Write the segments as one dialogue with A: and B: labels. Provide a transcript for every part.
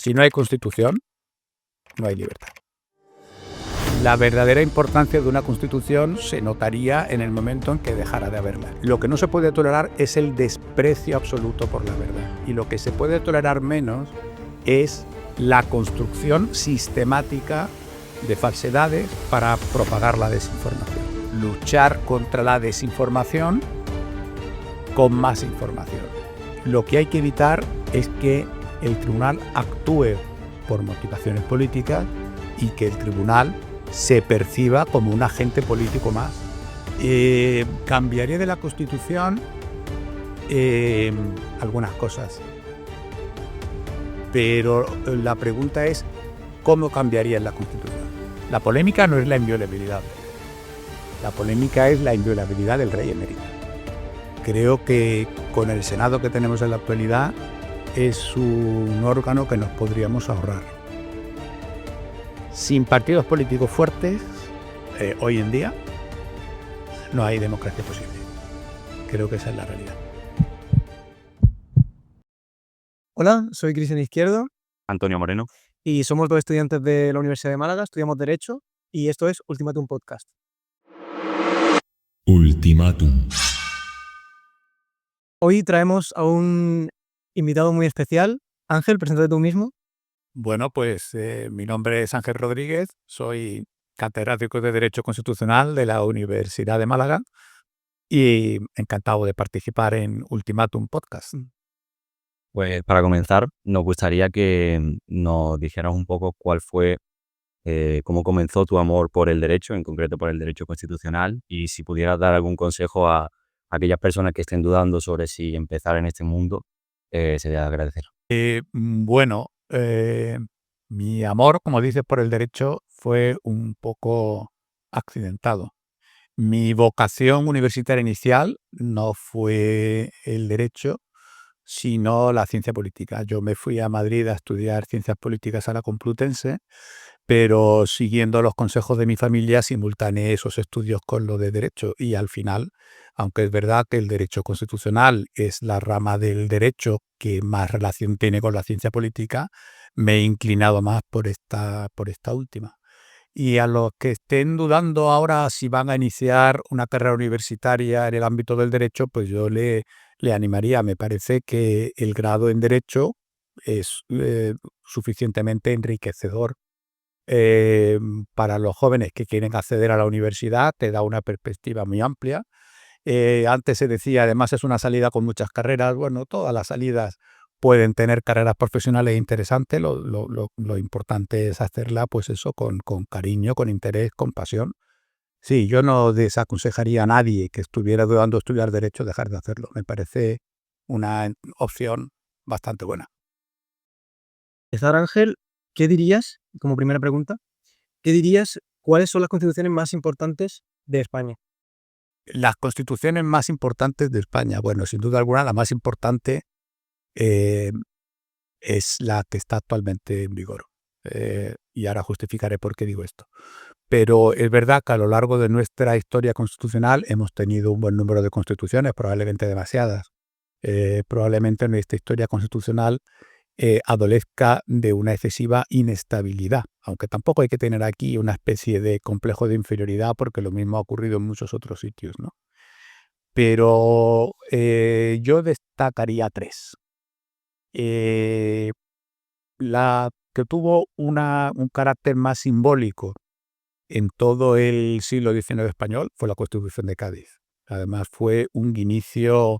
A: Si no hay Constitución, no hay libertad. La verdadera importancia de una Constitución se notaría en el momento en que dejara de haberla. Lo que no se puede tolerar es el desprecio absoluto por la verdad. Y lo que se puede tolerar menos es la construcción sistemática de falsedades para propagar la desinformación. Luchar contra la desinformación con más información. Lo que hay que evitar es que el tribunal actúe por motivaciones políticas y que el tribunal se perciba como un agente político más. Cambiaría de la Constitución algunas cosas, pero la pregunta es ¿cómo cambiaría la Constitución? La polémica no es la inviolabilidad, la polémica es la inviolabilidad del rey emérito. Creo que con el Senado que tenemos en la actualidad es un órgano que nos podríamos ahorrar. Sin partidos políticos fuertes, hoy en día, no hay democracia posible. Creo que esa es la realidad.
B: Hola, soy Cristian Izquierdo.
C: Antonio Moreno.
B: Y somos dos estudiantes de la Universidad de Málaga, estudiamos Derecho, y esto es Ultimátum Podcast.
D: Ultimátum.
B: Hoy traemos a un invitado muy especial. Ángel, preséntate tú mismo.
A: Bueno, pues mi nombre es Ángel Rodríguez, soy catedrático de Derecho Constitucional de la Universidad de Málaga y encantado de participar en Ultimátum Podcast.
C: Pues para comenzar, nos gustaría que nos dijeras un poco cuál fue, cómo comenzó tu amor por el derecho, en concreto por el derecho constitucional, y si pudieras dar algún consejo a aquellas personas que estén dudando sobre si empezar en este mundo, sería de agradecer.
A: Bueno, mi amor, como dices, por el derecho fue un poco accidentado. Mi vocación universitaria inicial no fue el derecho, sino la ciencia política. Yo me fui a Madrid a estudiar ciencias políticas a la Complutense, pero siguiendo los consejos de mi familia simultaneé esos estudios con lo de derecho y al final, aunque es verdad que el derecho constitucional es la rama del derecho que más relación tiene con la ciencia política, me he inclinado más por esta última. Y a los que estén dudando ahora si van a iniciar una carrera universitaria en el ámbito del derecho, pues yo le animaría. Me parece que el grado en derecho es suficientemente enriquecedor para los jóvenes que quieren acceder a la universidad, te da una perspectiva muy amplia. Antes se decía, además es una salida con muchas carreras. Bueno, todas las salidas pueden tener carreras profesionales interesantes, lo importante es hacerla, pues eso, con cariño, con interés, con pasión. Sí, yo no desaconsejaría a nadie que estuviera dudando de estudiar Derecho dejar de hacerlo. Me parece una opción bastante buena.
B: Empezar, Ángel, ¿qué dirías, como primera pregunta, cuáles son las constituciones más importantes de España?
A: Las constituciones más importantes de España, bueno, sin duda alguna, la más importante es la que está actualmente en vigor. Y ahora justificaré por qué digo esto. Pero es verdad que a lo largo de nuestra historia constitucional hemos tenido un buen número de constituciones, probablemente demasiadas. Probablemente nuestra historia constitucional adolezca de una excesiva inestabilidad, aunque tampoco hay que tener aquí una especie de complejo de inferioridad porque lo mismo ha ocurrido en muchos otros sitios, ¿no? Pero yo destacaría tres. La que tuvo un carácter más simbólico en todo el siglo XIX español fue la Constitución de Cádiz. Además fue un inicio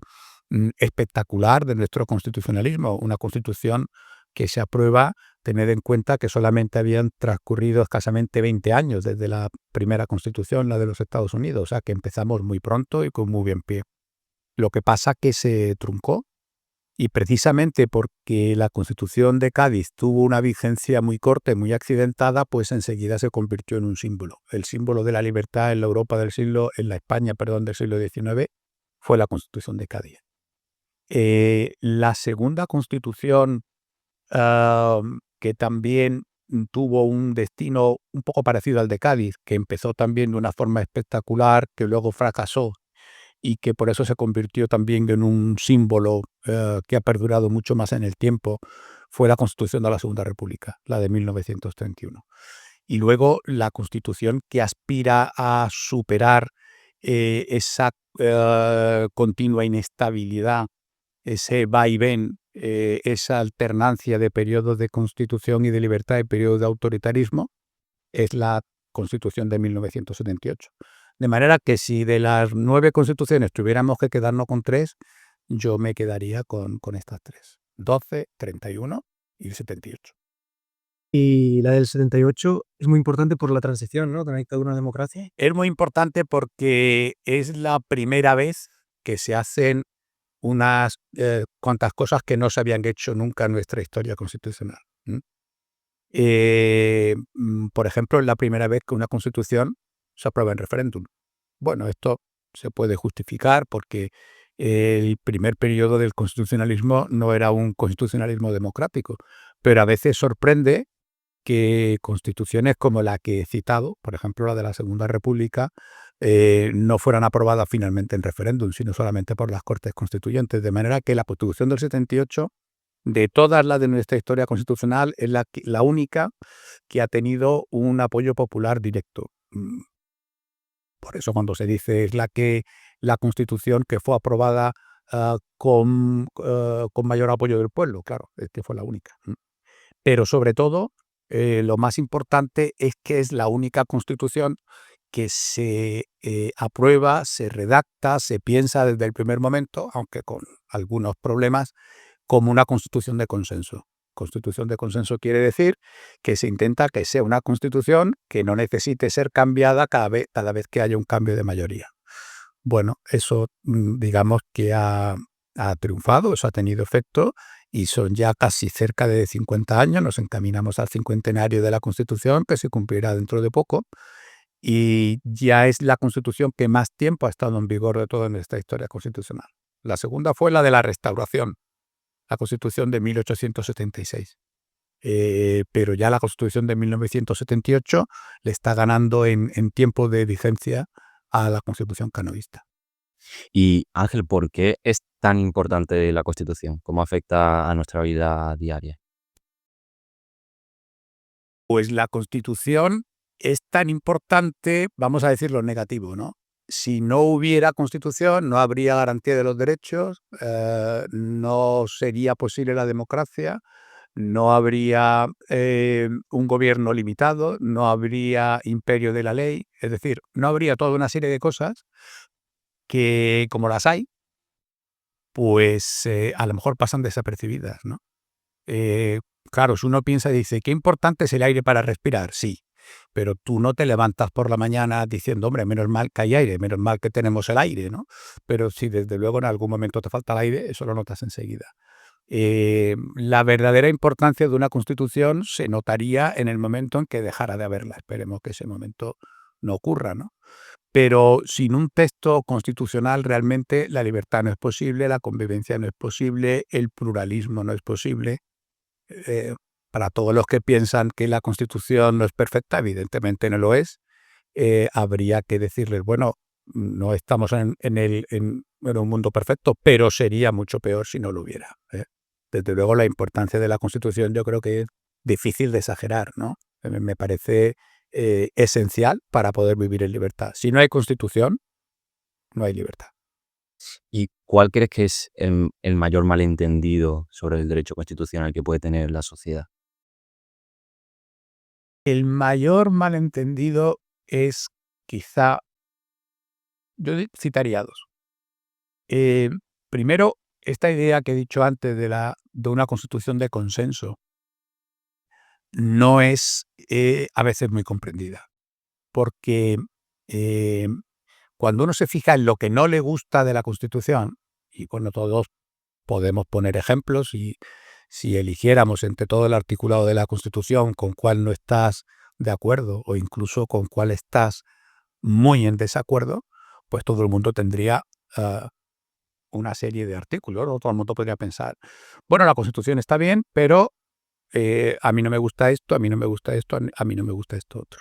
A: espectacular de nuestro constitucionalismo, una constitución que se aprueba, tened en cuenta que solamente habían transcurrido escasamente 20 años desde la primera constitución, la de los Estados Unidos, o sea que empezamos muy pronto y con muy buen pie. Lo que pasa que se truncó y precisamente porque la Constitución de Cádiz tuvo una vigencia muy corta y muy accidentada, pues enseguida se convirtió en un símbolo. El símbolo de la libertad en la España del siglo XIX fue la Constitución de Cádiz. La segunda Constitución, que también tuvo un destino un poco parecido al de Cádiz, que empezó también de una forma espectacular, que luego fracasó y que por eso se convirtió también en un símbolo que ha perdurado mucho más en el tiempo, fue la Constitución de la Segunda República, la de 1931. Y luego la Constitución que aspira a superar esa continua inestabilidad, ese vaivén, esa alternancia de periodos de constitución y de libertad y periodos de autoritarismo, es la Constitución de 1978. De manera que si de las 9 constituciones tuviéramos que quedarnos con 3, yo me quedaría con estas 3. 12, 31 y el 78.
B: Y la del 78 es muy importante por la transición, ¿no? De una dictadura a una democracia.
A: Es muy importante porque es la primera vez que se hacen unas cuantas cosas que no se habían hecho nunca en nuestra historia constitucional. Por ejemplo, es la primera vez que una constitución se aprueba en referéndum. Bueno, esto se puede justificar porque el primer periodo del constitucionalismo no era un constitucionalismo democrático, pero a veces sorprende que constituciones como la que he citado, por ejemplo la de la Segunda República, no fueran aprobadas finalmente en referéndum, sino solamente por las Cortes Constituyentes. De manera que la Constitución del 78, de todas las de nuestra historia constitucional, es la única que ha tenido un apoyo popular directo. Por eso cuando se dice es la Constitución que fue aprobada con mayor apoyo del pueblo, claro, es que fue la única. Pero sobre todo, lo más importante es que es la única Constitución que se aprueba, se redacta, se piensa desde el primer momento, aunque con algunos problemas, como una Constitución de consenso. Constitución de consenso quiere decir que se intenta que sea una Constitución que no necesite ser cambiada cada vez que haya un cambio de mayoría. Bueno, eso digamos que ha triunfado, eso ha tenido efecto y son ya casi cerca de 50 años, nos encaminamos al cincuentenario de la Constitución, que se cumplirá dentro de poco, y ya es la Constitución que más tiempo ha estado en vigor de toda nuestra historia constitucional. La segunda fue la de la Restauración, la Constitución de 1876. Pero ya la Constitución de 1978 le está ganando en tiempo de vigencia a la Constitución canoísta.
C: Y Ángel, ¿por qué es tan importante la Constitución? ¿Cómo afecta a nuestra vida diaria?
A: Pues la Constitución es tan importante, vamos a decir lo negativo, ¿no? Si no hubiera Constitución, no habría garantía de los derechos, no sería posible la democracia, no habría un gobierno limitado, no habría imperio de la ley, es decir, no habría toda una serie de cosas que, como las hay, pues a lo mejor pasan desapercibidas, ¿no? Claro, si uno piensa y dice, qué importante es el aire para respirar, sí, pero tú no te levantas por la mañana diciendo, hombre, menos mal que hay aire, menos mal que tenemos el aire, ¿no? Pero si desde luego en algún momento te falta el aire, eso lo notas enseguida. La verdadera importancia de una Constitución se notaría en el momento en que dejara de haberla. Esperemos que ese momento no ocurra, ¿no? Pero sin un texto constitucional realmente la libertad no es posible, la convivencia no es posible, el pluralismo no es posible. Para todos los que piensan que la Constitución no es perfecta, evidentemente no lo es, habría que decirles, bueno, no estamos en un mundo perfecto, pero sería mucho peor si no lo hubiera. Desde luego la importancia de la Constitución yo creo que es difícil de exagerar, ¿no? Me parece esencial para poder vivir en libertad. Si no hay Constitución, no hay libertad.
C: ¿Y cuál crees que es el mayor malentendido sobre el derecho constitucional que puede tener la sociedad?
A: El mayor malentendido es quizá, yo citaría dos. Primero, esta idea que he dicho antes de una constitución de consenso no es a veces muy comprendida, porque cuando uno se fija en lo que no le gusta de la Constitución, y bueno, todos podemos poner ejemplos, y si eligiéramos entre todo el articulado de la Constitución con cuál no estás de acuerdo o incluso con cuál estás muy en desacuerdo, pues todo el mundo tendría una serie de artículos, ¿no? Todo el mundo podría pensar, bueno, la Constitución está bien, pero a mí no me gusta esto, a mí no me gusta esto, a mí no me gusta esto otro.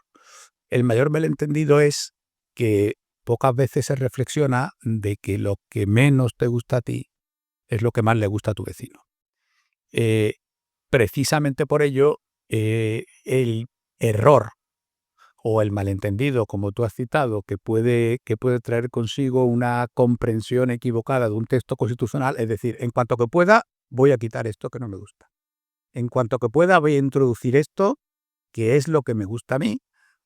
A: El mayor malentendido es que pocas veces se reflexiona de que lo que menos te gusta a ti es lo que más le gusta a tu vecino. precisamente por ello, el error o el malentendido, como tú has citado, que puede traer consigo una comprensión equivocada de un texto constitucional, es decir, en cuanto que pueda, voy a quitar esto que no me gusta. En cuanto que pueda, voy a introducir esto, que es lo que me gusta a mí,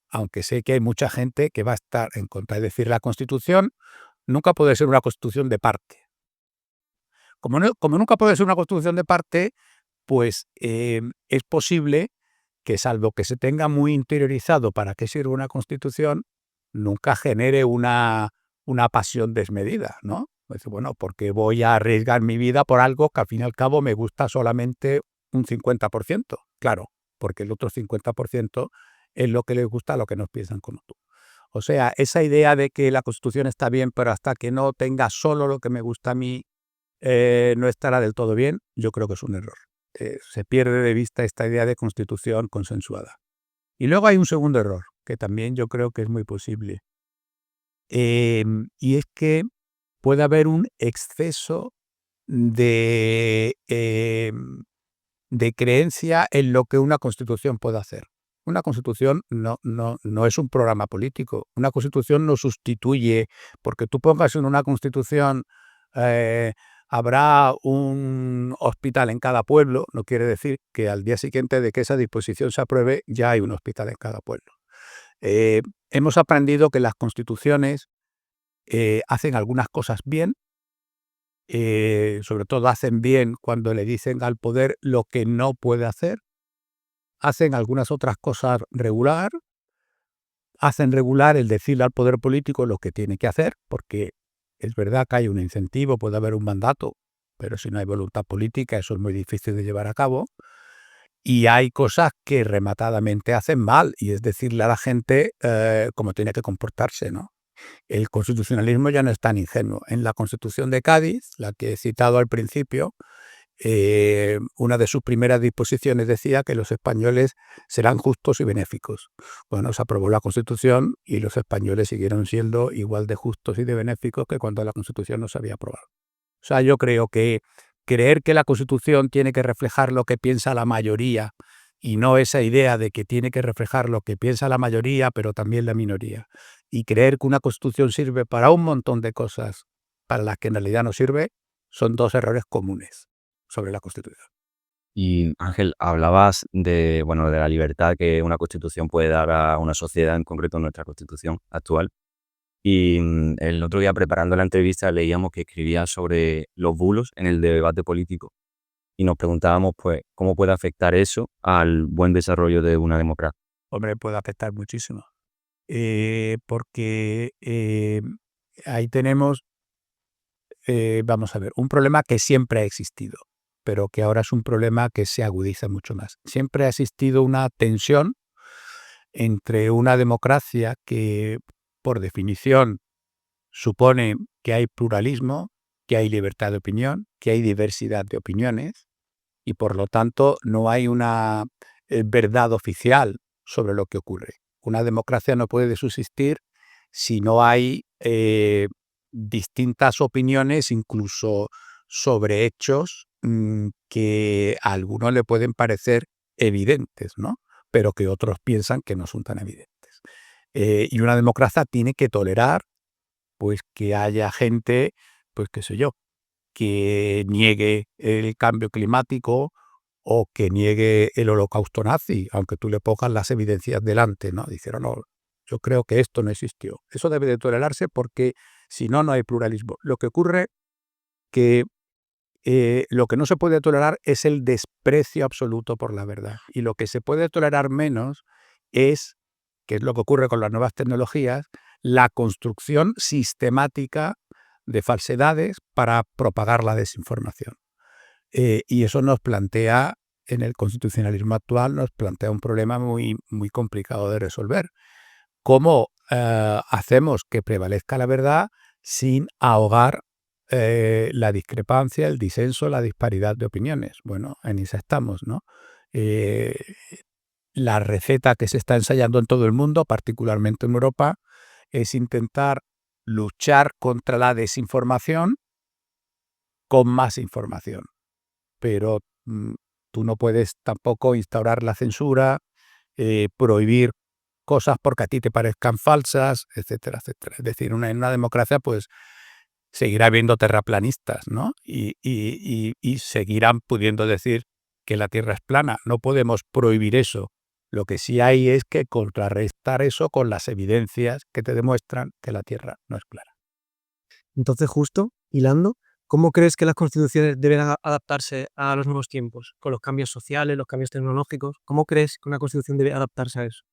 A: aunque sé que hay mucha gente que va a estar en contra. Es decir, la Constitución nunca puede ser una Constitución de parte. Como nunca puede ser una Constitución de parte, pues es posible que, salvo que se tenga muy interiorizado para qué sirve una Constitución, nunca genere una pasión desmedida, ¿no? Pues, bueno, porque voy a arriesgar mi vida por algo que al fin y al cabo me gusta solamente un 50%. Claro, porque el otro 50% es lo que les gusta a los que no piensan como tú. O sea, esa idea de que la Constitución está bien, pero hasta que no tenga solo lo que me gusta a mí, no estará del todo bien, yo creo que es un error. Se pierde de vista esta idea de constitución consensuada. Y luego hay un segundo error, que también yo creo que es muy posible. Y es que puede haber un exceso de creencia en lo que una constitución puede hacer. Una constitución no es un programa político. Una constitución no sustituye, porque tú pongas en una constitución habrá un hospital en cada pueblo, no quiere decir que al día siguiente de que esa disposición se apruebe ya hay un hospital en cada pueblo. Hemos aprendido que las constituciones hacen algunas cosas bien, sobre todo hacen bien cuando le dicen al poder lo que no puede hacer, hacen algunas otras cosas regular, hacen regular el decirle al poder político lo que tiene que hacer, porque es verdad que hay un incentivo, puede haber un mandato, pero si no hay voluntad política eso es muy difícil de llevar a cabo. Y hay cosas que rematadamente hacen mal, y es decirle a la gente cómo tiene que comportarse, ¿no? El constitucionalismo ya no es tan ingenuo. En la Constitución de Cádiz, la que he citado al principio, una de sus primeras disposiciones decía que los españoles serán justos y benéficos. Bueno, se aprobó la Constitución y los españoles siguieron siendo igual de justos y de benéficos que cuando la Constitución no se había aprobado. O sea, yo creo que creer que la Constitución tiene que reflejar lo que piensa la mayoría y no esa idea de que tiene que reflejar lo que piensa la mayoría, pero también la minoría, y creer que una Constitución sirve para un montón de cosas para las que en realidad no sirve, son dos errores comunes sobre la Constitución.
C: Y Ángel, hablabas de, bueno, de la libertad que una constitución puede dar a una sociedad, en concreto nuestra constitución actual. Y el otro día, preparando la entrevista, leíamos que escribías sobre los bulos en el debate político y nos preguntábamos, pues, cómo puede afectar eso al buen desarrollo de una democracia.
A: Hombre, puede afectar muchísimo, porque ahí tenemos, vamos a ver, un problema que siempre ha existido, pero que ahora es un problema que se agudiza mucho más. Siempre ha existido una tensión entre una democracia que, por definición, supone que hay pluralismo, que hay libertad de opinión, que hay diversidad de opiniones, y por lo tanto no hay una verdad oficial sobre lo que ocurre. Una democracia no puede subsistir si no hay distintas opiniones, incluso sobre hechos que a algunos le pueden parecer evidentes, ¿no? Pero que otros piensan que no son tan evidentes. Y una democracia tiene que tolerar, pues, que haya gente, pues qué sé yo, que niegue el cambio climático o que niegue el holocausto nazi, aunque tú le pongas las evidencias delante, ¿no? Dijeron, no, yo creo que esto no existió. Eso debe de tolerarse porque si no, no hay pluralismo. Lo que ocurre que lo que no se puede tolerar es el desprecio absoluto por la verdad. Y lo que se puede tolerar menos es, que es lo que ocurre con las nuevas tecnologías, la construcción sistemática de falsedades para propagar la desinformación. Y eso nos plantea, en el constitucionalismo actual, nos plantea un problema muy, muy complicado de resolver. ¿Cómo hacemos que prevalezca la verdad sin ahogar la discrepancia, el disenso, la disparidad de opiniones? Bueno, en esa estamos, ¿no? La receta que se está ensayando en todo el mundo, particularmente en Europa, es intentar luchar contra la desinformación con más información. Pero tú Tú no puedes tampoco instaurar la censura, prohibir cosas porque a ti te parezcan falsas, etcétera, etcétera. Es decir, en una democracia, pues seguirá habiendo terraplanistas, ¿no? Y seguirán pudiendo decir que la Tierra es plana. No podemos prohibir eso. Lo que sí hay es que contrarrestar eso con las evidencias que te demuestran que la Tierra no es plana.
B: Entonces, justo, hilando, ¿cómo crees que las constituciones deben adaptarse a los nuevos tiempos? Con los cambios sociales, los cambios tecnológicos. ¿Cómo crees que una constitución debe adaptarse a eso?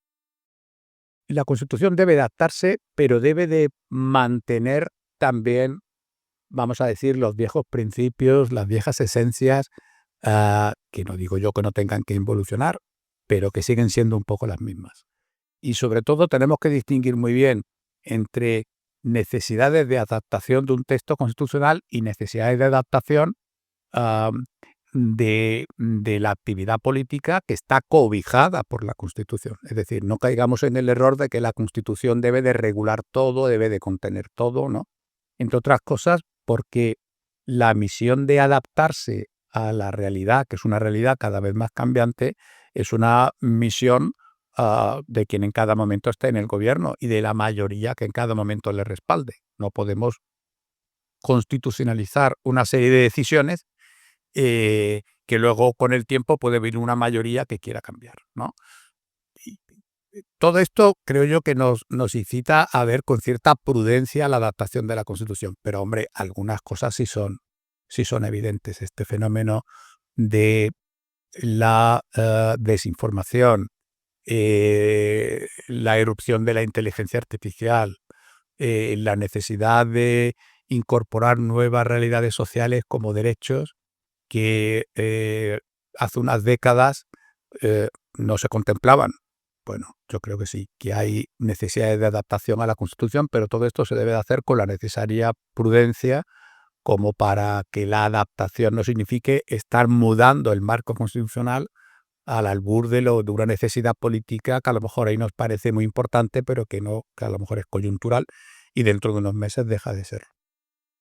A: La Constitución debe adaptarse, pero debe de mantener también, vamos a decir, los viejos principios, las viejas esencias, que no digo yo que no tengan que evolucionar, pero que siguen siendo un poco las mismas. Y sobre todo tenemos que distinguir muy bien entre necesidades de adaptación de un texto constitucional y necesidades de adaptación de la actividad política que está cobijada por la Constitución. Es decir, no caigamos en el error de que la Constitución debe de regular todo, debe de contener todo, ¿no? Entre otras cosas, porque la misión de adaptarse a la realidad, que es una realidad cada vez más cambiante, es una misión de quien en cada momento está en el gobierno y de la mayoría que en cada momento le respalde. No podemos constitucionalizar una serie de decisiones que luego con el tiempo puede venir una mayoría que quiera cambiar, ¿no? Y todo esto creo yo que nos incita a ver con cierta prudencia la adaptación de la Constitución. Pero, hombre, algunas cosas sí son evidentes. Este fenómeno de la desinformación, la irrupción de la inteligencia artificial, la necesidad de incorporar nuevas realidades sociales como derechos que hace unas décadas no se contemplaban. Bueno, yo creo que sí, que hay necesidades de adaptación a la Constitución, pero todo esto se debe de hacer con la necesaria prudencia como para que la adaptación no signifique estar mudando el marco constitucional al albur de una necesidad política que a lo mejor ahí nos parece muy importante, pero que a lo mejor es coyuntural y dentro de unos meses deja de ser.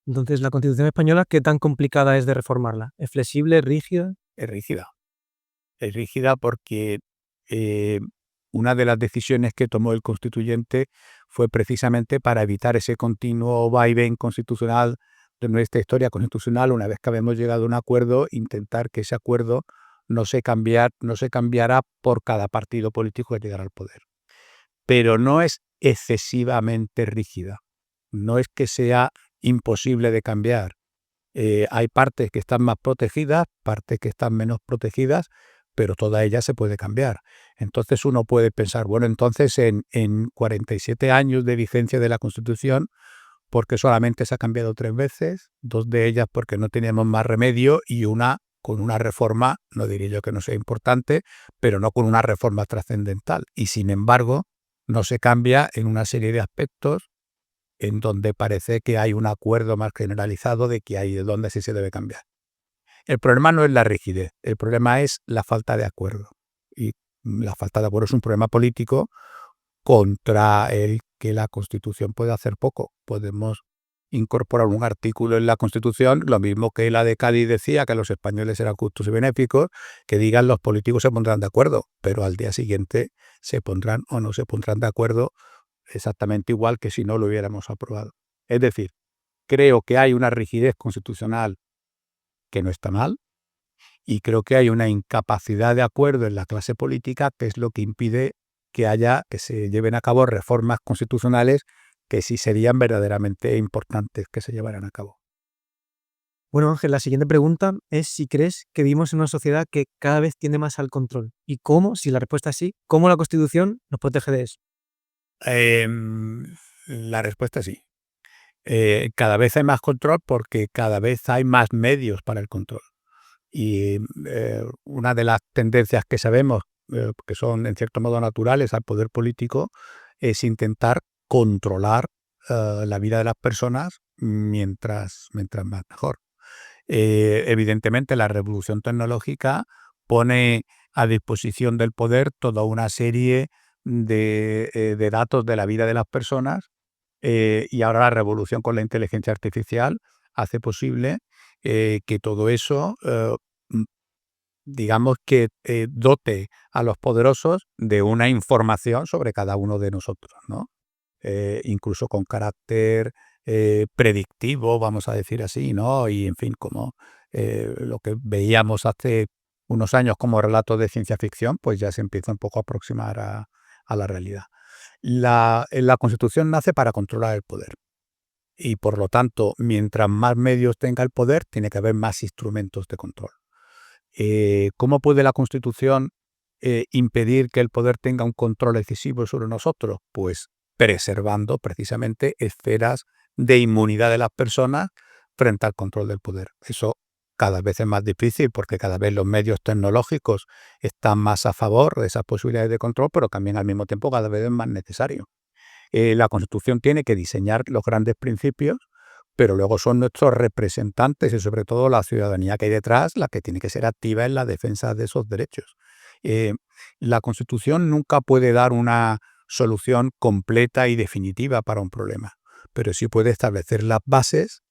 B: Entonces, la Constitución española, ¿qué tan complicada es de reformarla? ¿Es flexible, rígida?
A: Es rígida. Es rígida porque una de las decisiones que tomó el constituyente fue precisamente para evitar ese continuo vaivén constitucional de nuestra historia constitucional. Una vez que habíamos llegado a un acuerdo, intentar que ese acuerdo no se cambiara por cada partido político que llegara al poder. Pero no es excesivamente rígida. No es que sea imposible de cambiar. Hay partes que están más protegidas, partes que están menos protegidas, pero toda ella se puede cambiar. Entonces uno puede pensar, bueno, entonces en 47 años de vigencia de la Constitución, ¿por qué solamente se ha cambiado 3 veces? 2 de ellas porque no teníamos más remedio y una con una reforma, no diría yo que no sea importante, pero no con una reforma trascendental. Y sin embargo, no se cambia en una serie de aspectos en donde parece que hay un acuerdo más generalizado de que hay de dónde sí se debe cambiar. El problema no es la rigidez, el problema es la falta de acuerdo. Y la falta de acuerdo es un problema político contra el que la Constitución puede hacer poco. Podemos incorporar un artículo en la Constitución, lo mismo que la de Cádiz decía que los españoles eran justos y benéficos, que digan los políticos se pondrán de acuerdo, pero al día siguiente se pondrán o no se pondrán de acuerdo exactamente igual que si no lo hubiéramos aprobado. Es decir, creo que hay una rigidez constitucional que no está mal y creo que hay una incapacidad de acuerdo en la clase política que es lo que impide que se lleven a cabo reformas constitucionales que sí serían verdaderamente importantes que se llevaran a cabo.
B: Bueno, Ángel, la siguiente pregunta es si crees que vivimos en una sociedad que cada vez tiende más al control. ¿Y cómo, si la respuesta es sí, cómo la Constitución nos protege de eso?
A: La respuesta es sí. Cada vez hay más control porque cada vez hay más medios para el control. Y una de las tendencias que sabemos, que son en cierto modo naturales al poder político, es intentar controlar la vida de las personas mientras más mejor. Evidentemente, la revolución tecnológica pone a disposición del poder toda una serie de datos de la vida de las personas y ahora la revolución con la inteligencia artificial hace posible que todo eso digamos que dote a los poderosos de una información sobre cada uno de nosotros, ¿no? Incluso con carácter predictivo, vamos a decir así, ¿no? Y en fin, como lo que veíamos hace unos años como relatos de ciencia ficción, pues ya se empieza un poco a aproximar a la realidad. La Constitución nace para controlar el poder y, por lo tanto, mientras más medios tenga el poder, tiene que haber más instrumentos de control. ¿Cómo puede la Constitución impedir que el poder tenga un control excesivo sobre nosotros? Pues preservando precisamente esferas de inmunidad de las personas frente al control del poder. Eso cada vez es más difícil porque cada vez los medios tecnológicos están más a favor de esas posibilidades de control, pero también al mismo tiempo cada vez es más necesario. La Constitución tiene que diseñar los grandes principios, pero luego son nuestros representantes y sobre todo la ciudadanía que hay detrás la que tiene que ser activa en la defensa de esos derechos. Eh, la Constitución nunca puede dar una solución completa y definitiva para un problema, pero sí puede establecer las bases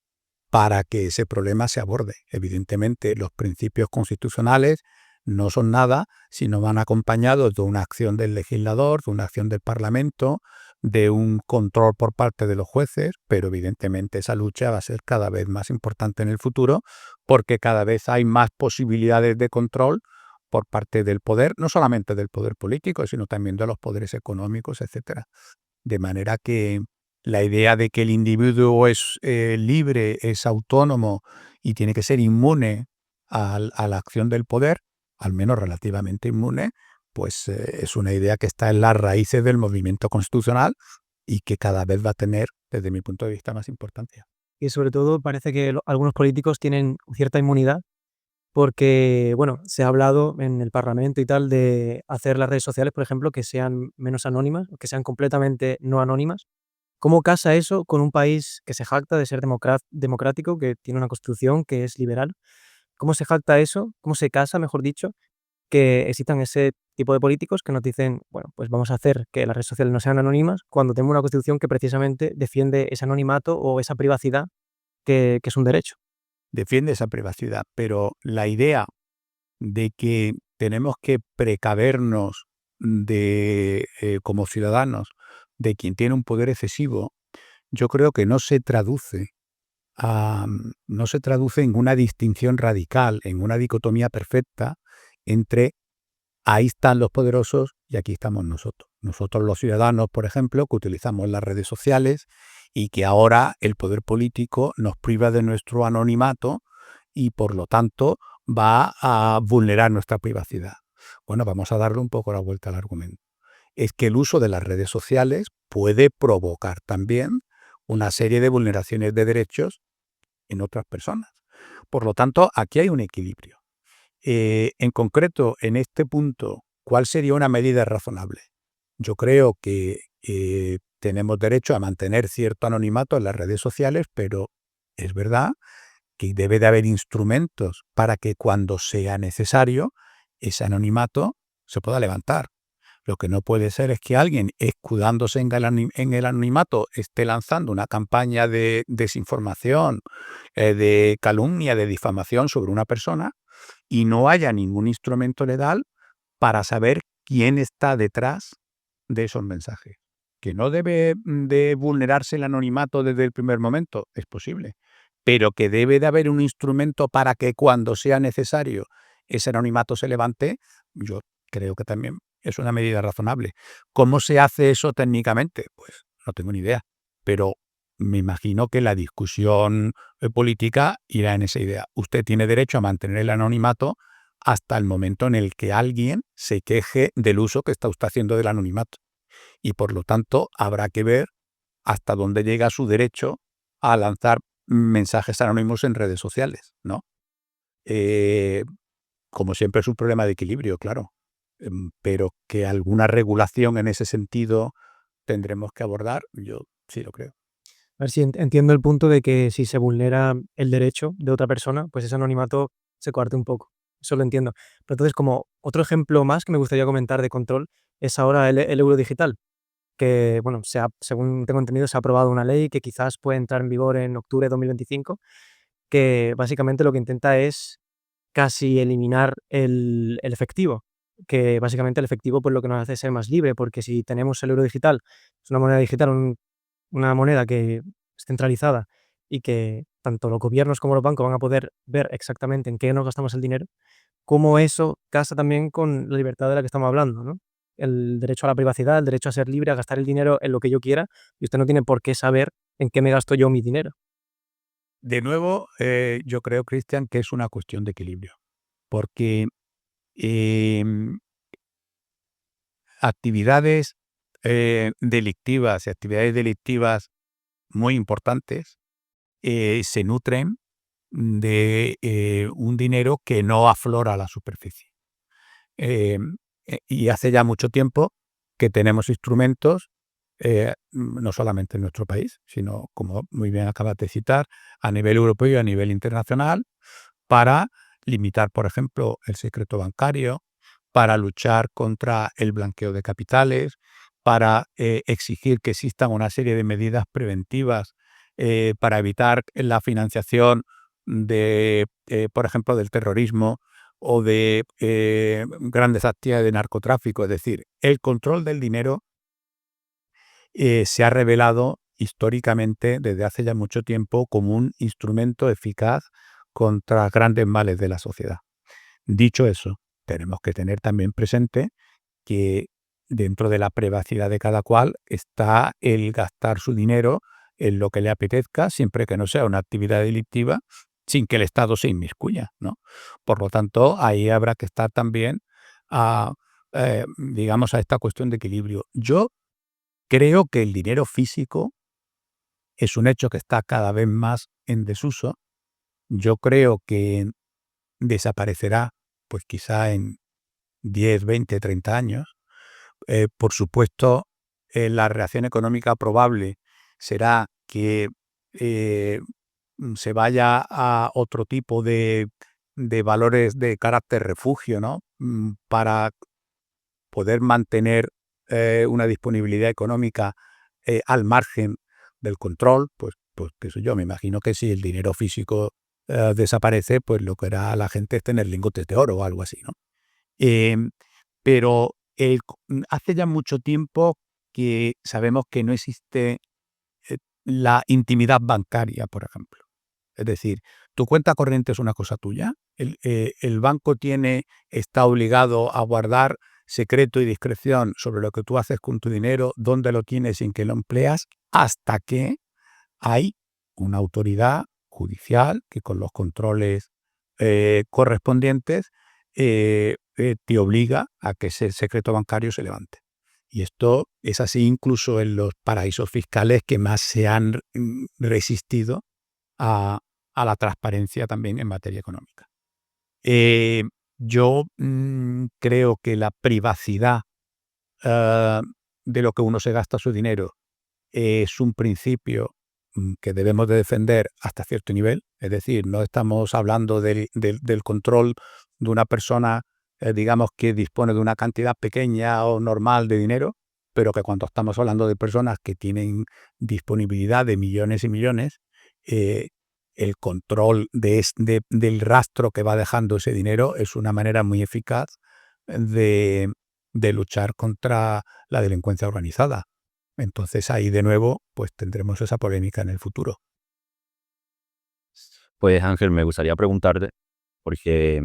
A: para que ese problema se aborde. Evidentemente, los principios constitucionales no son nada si no van acompañados de una acción del legislador, de una acción del Parlamento, de un control por parte de los jueces, pero evidentemente esa lucha va a ser cada vez más importante en el futuro porque cada vez hay más posibilidades de control por parte del poder, no solamente del poder político, sino también de los poderes económicos, etcétera. De manera que la idea de que el individuo es libre, es autónomo y tiene que ser inmune a la acción del poder, al menos relativamente inmune, pues es una idea que está en las raíces del movimiento constitucional y que cada vez va a tener, desde mi punto de vista, más importancia.
B: Y sobre todo parece que algunos políticos tienen cierta inmunidad porque, bueno, se ha hablado en el Parlamento y tal de hacer las redes sociales, por ejemplo, que sean menos anónimas, que sean completamente no anónimas. ¿Cómo casa eso con un país que se jacta de ser democrático, que tiene una constitución que es liberal? ¿Cómo se jacta eso? ¿Cómo se casa, mejor dicho, que existan ese tipo de políticos que nos dicen, bueno, pues vamos a hacer que las redes sociales no sean anónimas cuando tenemos una constitución que precisamente defiende ese anonimato o esa privacidad que es un derecho?
A: Defiende esa privacidad, pero la idea de que tenemos que precavernos de, como ciudadanos, de quien tiene un poder excesivo, yo creo que no se traduce en una distinción radical, en una dicotomía perfecta entre ahí están los poderosos y aquí estamos nosotros. Nosotros los ciudadanos, por ejemplo, que utilizamos las redes sociales y que ahora el poder político nos priva de nuestro anonimato y por lo tanto va a vulnerar nuestra privacidad. Bueno, vamos a darle un poco la vuelta al argumento. Es que el uso de las redes sociales puede provocar también una serie de vulneraciones de derechos en otras personas. Por lo tanto, aquí hay un equilibrio. En concreto, en este punto, ¿cuál sería una medida razonable? Yo creo que tenemos derecho a mantener cierto anonimato en las redes sociales, pero es verdad que debe de haber instrumentos para que cuando sea necesario ese anonimato se pueda levantar. Lo que no puede ser es que alguien, escudándose en el anonimato, esté lanzando una campaña de desinformación, de calumnia, de difamación sobre una persona y no haya ningún instrumento legal para saber quién está detrás de esos mensajes. Que no debe de vulnerarse el anonimato desde el primer momento, es posible, pero que debe de haber un instrumento para que cuando sea necesario ese anonimato se levante, yo creo que también es una medida razonable. ¿Cómo se hace eso técnicamente? Pues no tengo ni idea, pero me imagino que la discusión política irá en esa idea. Usted tiene derecho a mantener el anonimato hasta el momento en el que alguien se queje del uso que está usted haciendo del anonimato. Y por lo tanto, habrá que ver hasta dónde llega su derecho a lanzar mensajes anónimos en redes sociales, ¿no? Eh, como siempre es un problema de equilibrio, claro, pero que alguna regulación en ese sentido tendremos que abordar, yo sí lo creo.
B: A ver si entiendo el punto de que si se vulnera el derecho de otra persona, pues ese anonimato se coarte un poco. Eso lo entiendo. Pero entonces, como otro ejemplo más que me gustaría comentar de control es ahora el euro digital, que, bueno, según tengo entendido, se ha aprobado una ley que quizás puede entrar en vigor en octubre de 2025, que básicamente lo que intenta es casi eliminar el efectivo, que básicamente el efectivo pues lo que nos hace es ser más libre, porque si tenemos el euro digital, es una moneda digital, una moneda que es centralizada y que tanto los gobiernos como los bancos van a poder ver exactamente en qué nos gastamos el dinero, cómo eso casa también con la libertad de la que estamos hablando, ¿no? El derecho a la privacidad, el derecho a ser libre, a gastar el dinero en lo que yo quiera, y usted no tiene por qué saber en qué me gasto yo mi dinero.
A: De nuevo, yo creo, Cristian, que es una cuestión de equilibrio, porque em, actividades delictivas y actividades delictivas muy importantes se nutren de un dinero que no aflora a la superficie. Y hace ya mucho tiempo que tenemos instrumentos, no solamente en nuestro país, sino, como muy bien acabas de citar, a nivel europeo y a nivel internacional, para limitar, por ejemplo, el secreto bancario, para luchar contra el blanqueo de capitales, para exigir que existan una serie de medidas preventivas para evitar la financiación de, por ejemplo, del terrorismo o de grandes actividades de narcotráfico. Es decir, el control del dinero se ha revelado históricamente desde hace ya mucho tiempo como un instrumento eficaz contra grandes males de la sociedad. Dicho eso, tenemos que tener también presente que dentro de la privacidad de cada cual está el gastar su dinero en lo que le apetezca, siempre que no sea una actividad delictiva, sin que el Estado se inmiscuya, ¿no? Por lo tanto, ahí habrá que estar también a, digamos, a esta cuestión de equilibrio. Yo creo que el dinero físico es un hecho que está cada vez más en desuso. Yo creo que desaparecerá, pues quizá en 10, 20, 30 años. Por supuesto, la reacción económica probable será que eh, se vaya a otro tipo de valores de carácter refugio, ¿no? Para poder mantener una disponibilidad económica al margen del control, pues qué sé yo, me imagino que si el dinero físico desaparece, pues lo que hará la gente es tener lingotes de oro o algo así, ¿no? Em, pero hace ya mucho tiempo que sabemos que no existe la intimidad bancaria, por ejemplo. Es decir, tu cuenta corriente es una cosa tuya. El banco está obligado a guardar secreto y discreción sobre lo que tú haces con tu dinero, dónde lo tienes sin que lo empleas, hasta que hay una autoridad judicial que con los controles correspondientes te obliga a que ese secreto bancario se levante. Y esto es así incluso en los paraísos fiscales que más se han resistido a, a la transparencia también en materia económica. Eh, yo creo que la privacidad eh, de lo que uno se gasta su dinero es un principio que debemos de defender hasta cierto nivel. Es decir, no estamos hablando del control de una persona, digamos, que dispone de una cantidad pequeña o normal de dinero, pero que cuando estamos hablando de personas que tienen disponibilidad de millones y millones, eh, el control del rastro que va dejando ese dinero es una manera muy eficaz de, de luchar contra la delincuencia organizada. Entonces ahí de nuevo, pues tendremos esa polémica en el futuro.
C: Pues Ángel, me gustaría preguntarte, porque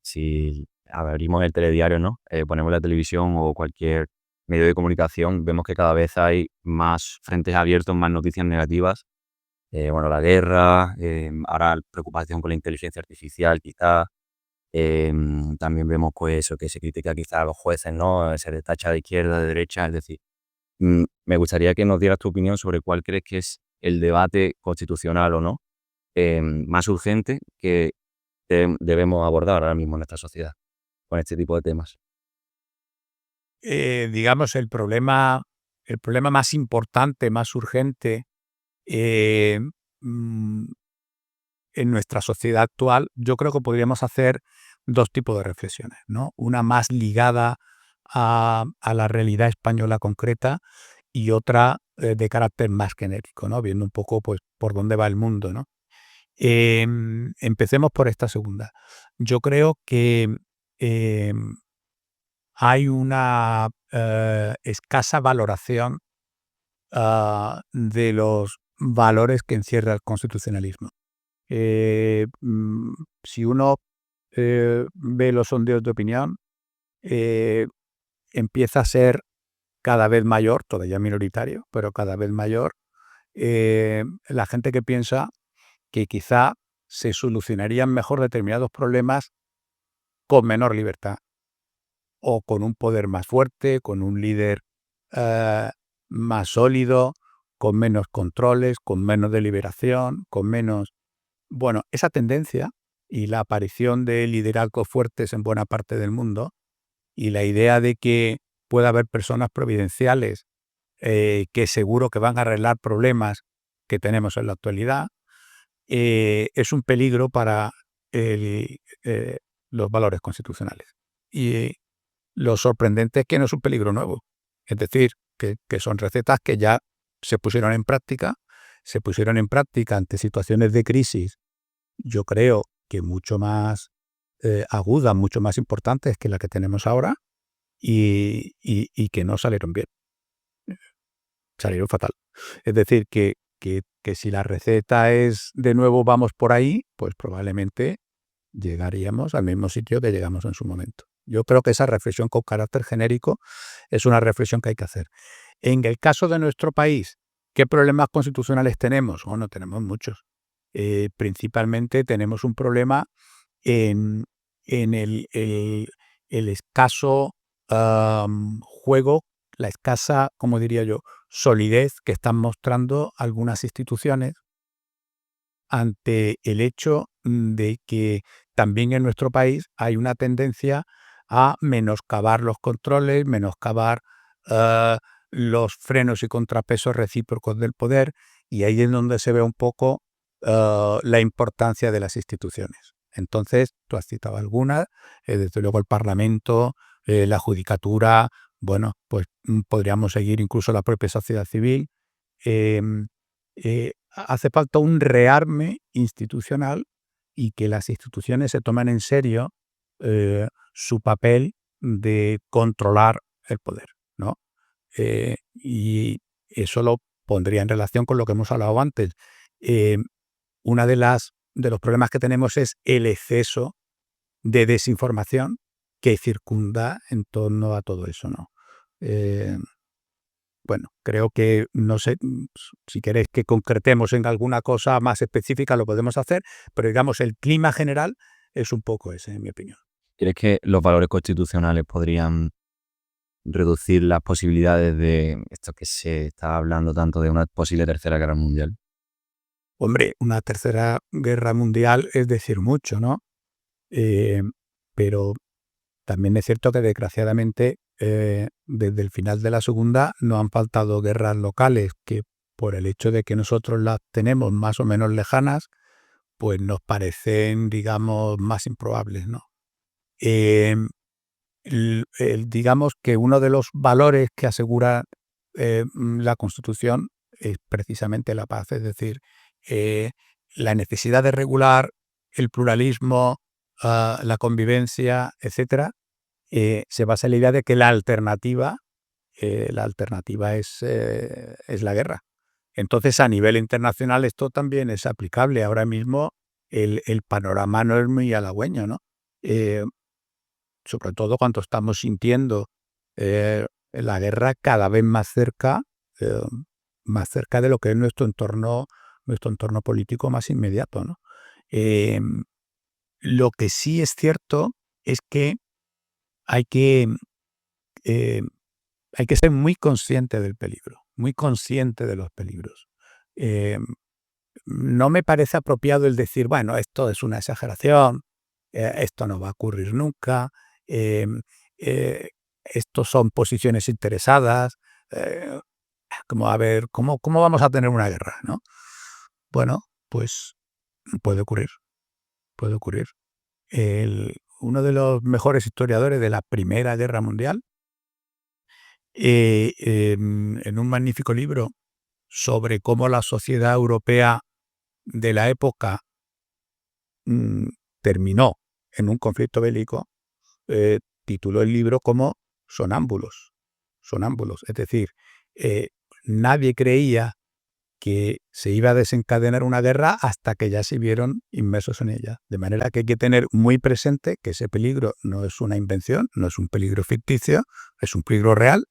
C: si abrimos el telediario, ¿no? Ponemos la televisión o cualquier medio de comunicación, vemos que cada vez hay más frentes abiertos, más noticias negativas. Bueno, la guerra, ahora preocupación con la inteligencia artificial, quizá. También vemos pues eso, que se critica quizá a los jueces, ¿no? Se les tacha de izquierda, de derecha, es decir, me gustaría que nos dieras tu opinión sobre cuál crees que es el debate constitucional o no más urgente que debemos abordar ahora mismo en esta sociedad con este tipo de temas.
A: Digamos, el problema más importante, más urgente eh, mm, en nuestra sociedad actual, yo creo que podríamos hacer dos tipos de reflexiones, ¿no? Una más ligada a la realidad española concreta y otra de carácter más genérico, ¿no? Viendo un poco pues, por dónde va el mundo, ¿no? Empecemos por esta segunda. Yo creo que hay una escasa valoración de los valores que encierra el constitucionalismo. Si uno ve los sondeos de opinión, empieza a ser cada vez mayor, todavía minoritario, pero cada vez mayor, la gente que piensa que quizá se solucionarían mejor determinados problemas con menor libertad o con un poder más fuerte, con un líder más sólido, con menos controles, con menos deliberación, con menos... Bueno, esa tendencia y la aparición de liderazgos fuertes en buena parte del mundo y la idea de que pueda haber personas providenciales que seguro que van a arreglar problemas que tenemos en la actualidad, es un peligro para los valores constitucionales. Y lo sorprendente es que no es un peligro nuevo. Es decir, que son recetas que ya se pusieron en práctica ante situaciones de crisis, yo creo que mucho más agudas, mucho más importantes que la que tenemos ahora, y que no salieron bien. Salieron fatal. Es decir, que si la receta es de nuevo vamos por ahí, pues probablemente llegaríamos al mismo sitio que llegamos en su momento. Yo creo que esa reflexión con carácter genérico es una reflexión que hay que hacer. En el caso de nuestro país, ¿qué problemas constitucionales tenemos? Bueno, tenemos muchos. Principalmente tenemos un problema en el escaso juego, la escasa, como diría yo, solidez que están mostrando algunas instituciones ante el hecho de que también en nuestro país hay una tendencia a menoscabar los controles, menoscabar los frenos y contrapesos recíprocos del poder, y ahí es donde se ve un poco la importancia de las instituciones. Entonces, tú has citado algunas, desde luego el Parlamento, la Judicatura, bueno, pues podríamos seguir incluso la propia sociedad civil. Hace falta un rearme institucional y que las instituciones se tomen en serio su papel de controlar el poder, ¿no? Y eso lo pondría en relación con lo que hemos hablado antes. Una de los problemas que tenemos es el exceso de desinformación que circunda en torno a todo eso, ¿no? Bueno, creo que, no sé, si queréis que concretemos en alguna cosa más específica lo podemos hacer, pero digamos el clima general es un poco ese, en mi opinión.
C: ¿Crees que los valores constitucionales podrían reducir las posibilidades de esto que se está hablando tanto de una posible tercera guerra mundial?
A: Hombre, una tercera guerra mundial es decir mucho, ¿no? Pero también es cierto que desgraciadamente desde el final de la segunda no han faltado guerras locales que por el hecho de que nosotros las tenemos más o menos lejanas, pues nos parecen, digamos, más improbables, ¿no? Digamos que uno de los valores que asegura la Constitución es precisamente la paz, es decir, eh, la necesidad de regular el pluralismo, la convivencia, etcétera, se basa en la idea de que la alternativa es la guerra. Entonces, a nivel internacional esto también es aplicable. Ahora mismo el panorama no es muy halagüeño, ¿no? Sobre todo cuando estamos sintiendo la guerra cada vez eh, más cerca de lo que es nuestro entorno político más inmediato, ¿no? Lo que sí es cierto es que hay que, eh, hay que ser muy consciente del peligro, muy consciente de los peligros. Eh, no me parece apropiado el decir, bueno, esto es una exageración, esto no va a ocurrir nunca, em, eh, estos son posiciones interesadas, eh, como a ver, ¿cómo vamos a tener una guerra, ¿no? Bueno, pues puede ocurrir, puede ocurrir. Uno de los mejores historiadores de la Primera Guerra Mundial, en un magnífico libro sobre cómo la sociedad europea de la época mm, terminó en un conflicto bélico, tituló el libro como Sonámbulos. Sonámbulos. Es decir, nadie creía que se iba a desencadenar una guerra hasta que ya se vieron inmersos en ella. De manera que hay que tener muy presente que ese peligro no es una invención, no es un peligro ficticio, es un peligro real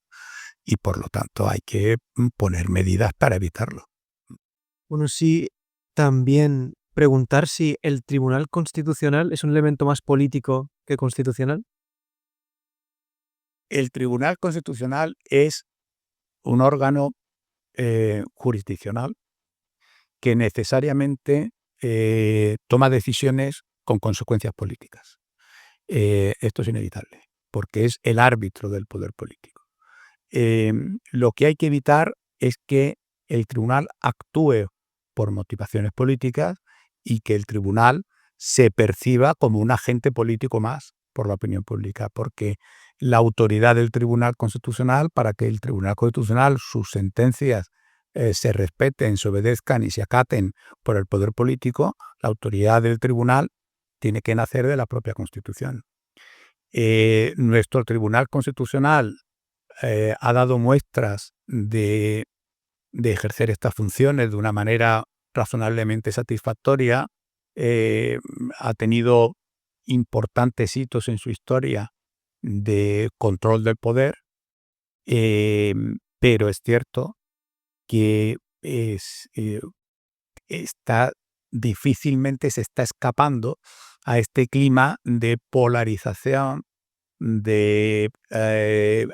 A: y por lo tanto hay que poner medidas para evitarlo.
B: Bueno, sí, también preguntar si el Tribunal Constitucional es un elemento más político que constitucional.
A: El Tribunal Constitucional es un órgano jurisdiccional que necesariamente toma decisiones con consecuencias políticas. Esto es inevitable, porque es el árbitro del poder político. Lo que hay que evitar es que el tribunal actúe por motivaciones políticas y que el tribunal se perciba como un agente político más por la opinión pública, porque la autoridad del Tribunal Constitucional, para que el Tribunal Constitucional, sus sentencias se respeten, se obedezcan y se acaten por el poder político, la autoridad del tribunal tiene que nacer de la propia Constitución. Nuestro Tribunal Constitucional ha dado muestras de ejercer estas funciones de una manera razonablemente satisfactoria, ha tenido importantes hitos en su historia de control del poder, pero es cierto que difícilmente se está escapando a este clima de polarización, de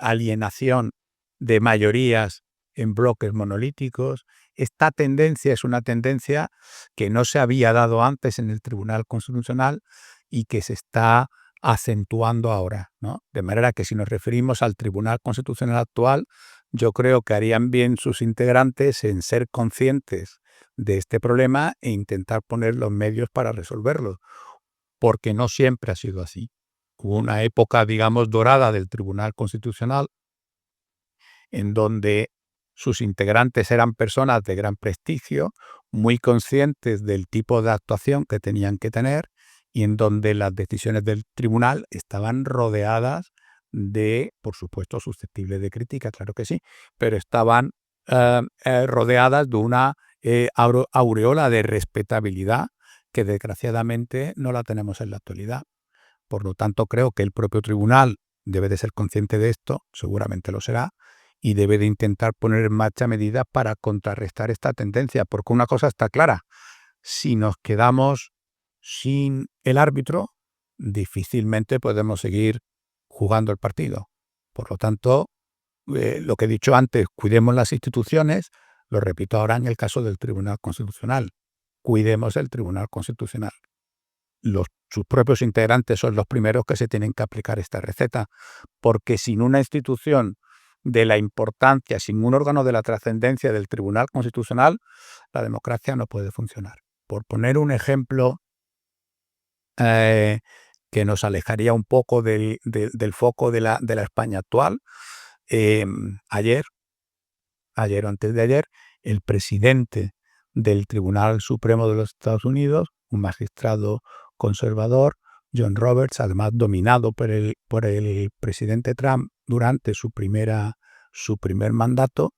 A: alienación de mayorías en bloques monolíticos. Esta tendencia es una tendencia que no se había dado antes en el Tribunal Constitucional y que se está acentuando ahora, ¿no? De manera que si nos referimos al Tribunal Constitucional actual, yo creo que harían bien sus integrantes en ser conscientes de este problema e intentar poner los medios para resolverlo, porque no siempre ha sido así. Hubo una época, digamos, dorada del Tribunal Constitucional en donde sus integrantes eran personas de gran prestigio, muy conscientes del tipo de actuación que tenían que tener y en donde las decisiones del tribunal estaban rodeadas de, por supuesto, susceptibles de crítica, claro que sí, pero estaban rodeadas de una aureola de respetabilidad que desgraciadamente no la tenemos en la actualidad. Por lo tanto, creo que el propio tribunal debe de ser consciente de esto, seguramente lo será, y debe de intentar poner en marcha medidas para contrarrestar esta tendencia, porque una cosa está clara, si nos quedamos sin el árbitro, difícilmente podemos seguir jugando el partido. Por lo tanto, lo que he dicho antes, cuidemos las instituciones, lo repito ahora en el caso del Tribunal Constitucional, cuidemos el Tribunal Constitucional. Sus propios integrantes son los primeros que se tienen que aplicar esta receta, porque sin una institución de la importancia, sin un órgano de la trascendencia del Tribunal Constitucional, la democracia no puede funcionar. Por poner un ejemplo que nos alejaría un poco del foco de la España actual, ayer o antes de ayer, el presidente del Tribunal Supremo de los Estados Unidos, un magistrado conservador, John Roberts, además dominado por el presidente Trump durante su primer mandato,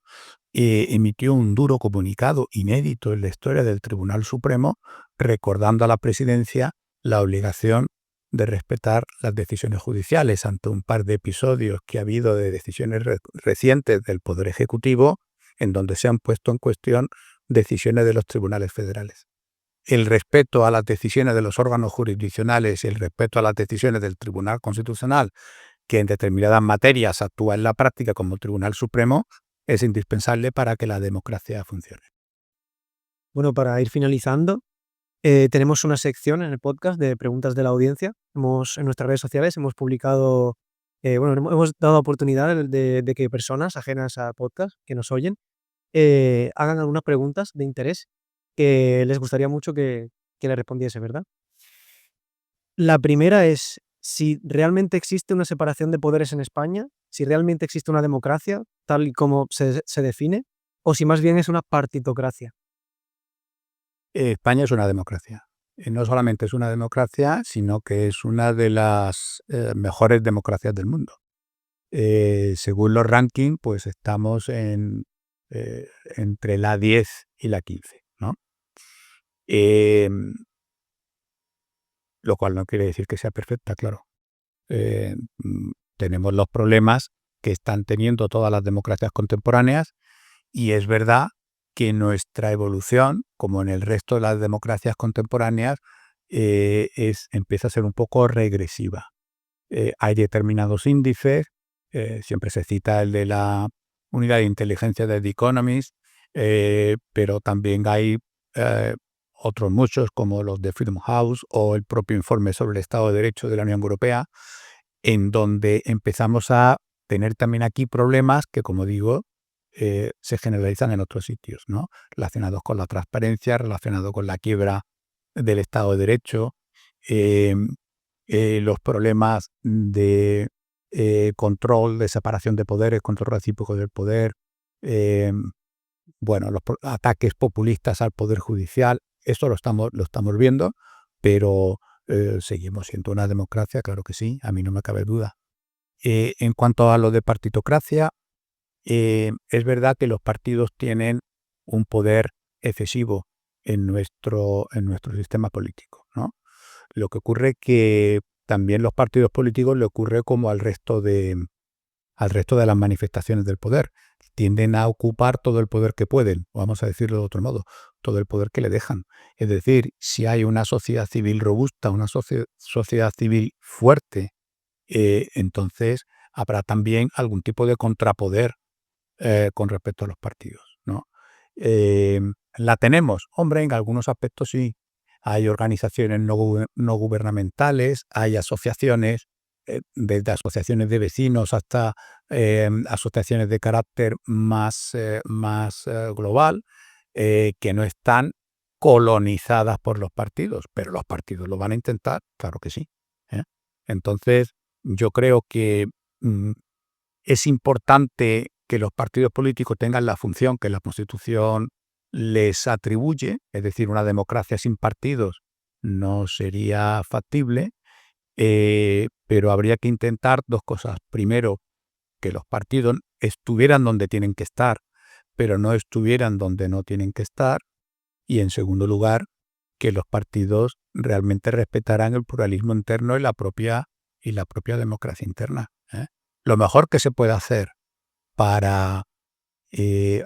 A: emitió un duro comunicado inédito en la historia del Tribunal Supremo, recordando a la presidencia la obligación de respetar las decisiones judiciales ante un par de episodios que ha habido de decisiones recientes del Poder Ejecutivo en donde se han puesto en cuestión decisiones de los tribunales federales. El respeto a las decisiones de los órganos jurisdiccionales y el respeto a las decisiones del Tribunal Constitucional, que en determinadas materias actúa en la práctica como Tribunal Supremo, es indispensable para que la democracia funcione.
B: Bueno, para ir finalizando, tenemos una sección en el podcast de preguntas de la audiencia. En nuestras redes sociales hemos publicado, hemos dado oportunidad de que personas ajenas a podcast que nos oyen hagan algunas preguntas de interés que les gustaría mucho que le respondiese, ¿verdad? La primera es si realmente existe una separación de poderes en España, si realmente existe una democracia, tal y como se define, o si más bien es una partitocracia.
A: España es una democracia. no solamente es una democracia, sino que es una de las mejores democracias del mundo. Según los rankings, pues estamos entre la 10 y la 15, ¿no? Em, lo cual no quiere decir que sea perfecta, claro. Eh, Tenemos los problemas que están teniendo todas las democracias contemporáneas, y es verdad que nuestra evolución, como en el resto de las democracias contemporáneas, empieza a ser un poco regresiva. Hay determinados índices, siempre se cita el de la unidad de inteligencia de The Economist, pero también hay eh, otros muchos, como los de Freedom House o el propio informe sobre el Estado de Derecho de la Unión Europea, en donde empezamos a tener también aquí problemas que, como digo, se generalizan en otros sitios, ¿no? Relacionados con la transparencia, relacionados con la quiebra del Estado de Derecho, em, los problemas de control, de separación de poderes, control recíproco del poder, em, bueno, los ataques populistas al poder judicial. Esto lo estamos viendo, pero seguimos siendo una democracia, claro que sí, a mí no me cabe duda. En cuanto a lo de partitocracia, es verdad que los partidos tienen un poder excesivo en nuestro sistema político, ¿no? Lo que ocurre que también los partidos políticos le ocurre como al resto de las manifestaciones del poder. Tienden a ocupar todo el poder que pueden, o vamos a decirlo de otro modo, todo el poder que le dejan. Es decir, si hay una sociedad civil robusta, una sociedad civil fuerte, entonces habrá también algún tipo de contrapoder con respecto a los partidos, ¿no? ¿La tenemos? Hombre, en algunos aspectos sí. Hay organizaciones no gubernamentales, hay asociaciones, desde asociaciones de vecinos hasta asociaciones de carácter más global, que no están colonizadas por los partidos, pero los partidos lo van a intentar, claro que sí, ¿eh? Entonces, yo creo que mm, es importante que los partidos políticos tengan la función que la Constitución les atribuye, es decir, una democracia sin partidos no sería factible, pero habría que intentar dos cosas. Primero, que los partidos estuvieran donde tienen que estar, pero no estuvieran donde no tienen que estar. Y en segundo lugar, que los partidos realmente respetaran el pluralismo interno y la propia democracia interna, ¿eh? Lo mejor que se puede hacer para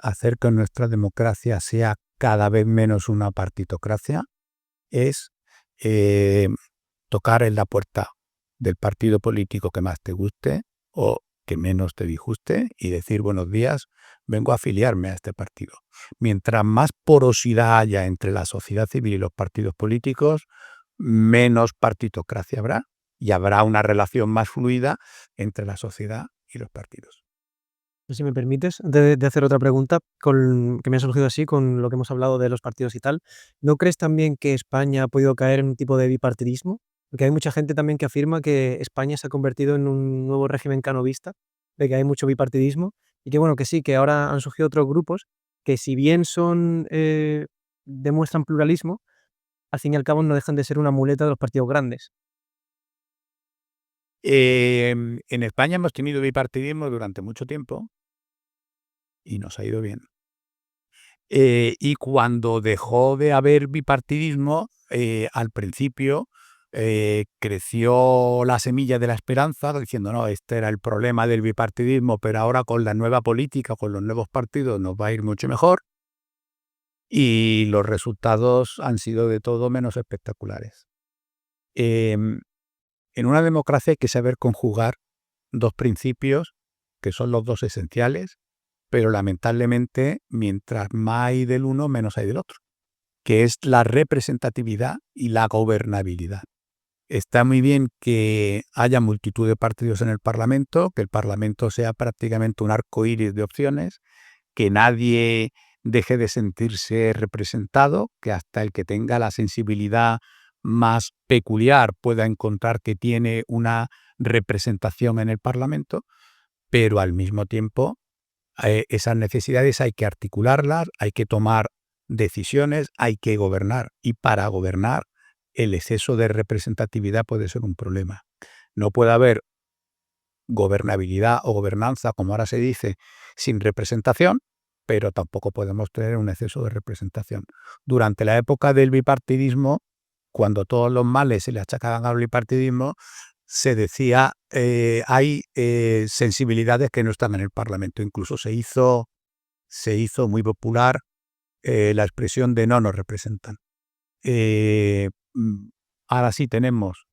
A: hacer que nuestra democracia sea cada vez menos una partitocracia es eh, tocar en la puerta del partido político que más te guste o que menos te disguste y decir buenos días, vengo a afiliarme a este partido. Mientras más porosidad haya entre la sociedad civil y los partidos políticos, menos partitocracia habrá y habrá una relación más fluida entre la sociedad y los partidos.
B: Si me permites, antes de hacer otra pregunta, que me ha surgido así con lo que hemos hablado de los partidos y tal, ¿no crees también que España ha podido caer en un tipo de bipartidismo? Porque hay mucha gente también que afirma que España se ha convertido en un nuevo régimen canovista, de que hay mucho bipartidismo y que bueno, que sí, que ahora han surgido otros grupos que si bien demuestran pluralismo, al fin y al cabo no dejan de ser una muleta de los partidos grandes.
A: En España hemos tenido bipartidismo durante mucho tiempo y nos ha ido bien. Y cuando dejó de haber bipartidismo, al principio creció la semilla de la esperanza, diciendo, no, este era el problema del bipartidismo, pero ahora con la nueva política, con los nuevos partidos, nos va a ir mucho mejor. Y los resultados han sido de todo menos espectaculares. Em, en una democracia hay que saber conjugar dos principios que son los dos esenciales, pero lamentablemente mientras más hay del uno, menos hay del otro, que es la representatividad y la gobernabilidad. Está muy bien que haya multitud de partidos en el Parlamento, que el Parlamento sea prácticamente un arco iris de opciones, que nadie deje de sentirse representado, que hasta el que tenga la sensibilidad más peculiar pueda encontrar que tiene una representación en el Parlamento, pero al mismo tiempo esas necesidades hay que articularlas, hay que tomar decisiones, hay que gobernar. Y para gobernar el exceso de representatividad puede ser un problema. No puede haber gobernabilidad o gobernanza, como ahora se dice, sin representación, pero tampoco podemos tener un exceso de representación. Durante la época del bipartidismo, cuando todos los males se le achacaban al bipartidismo, se decía hay sensibilidades que no están en el Parlamento. Incluso se hizo muy popular la expresión de no nos representan. Ahora sí tenemos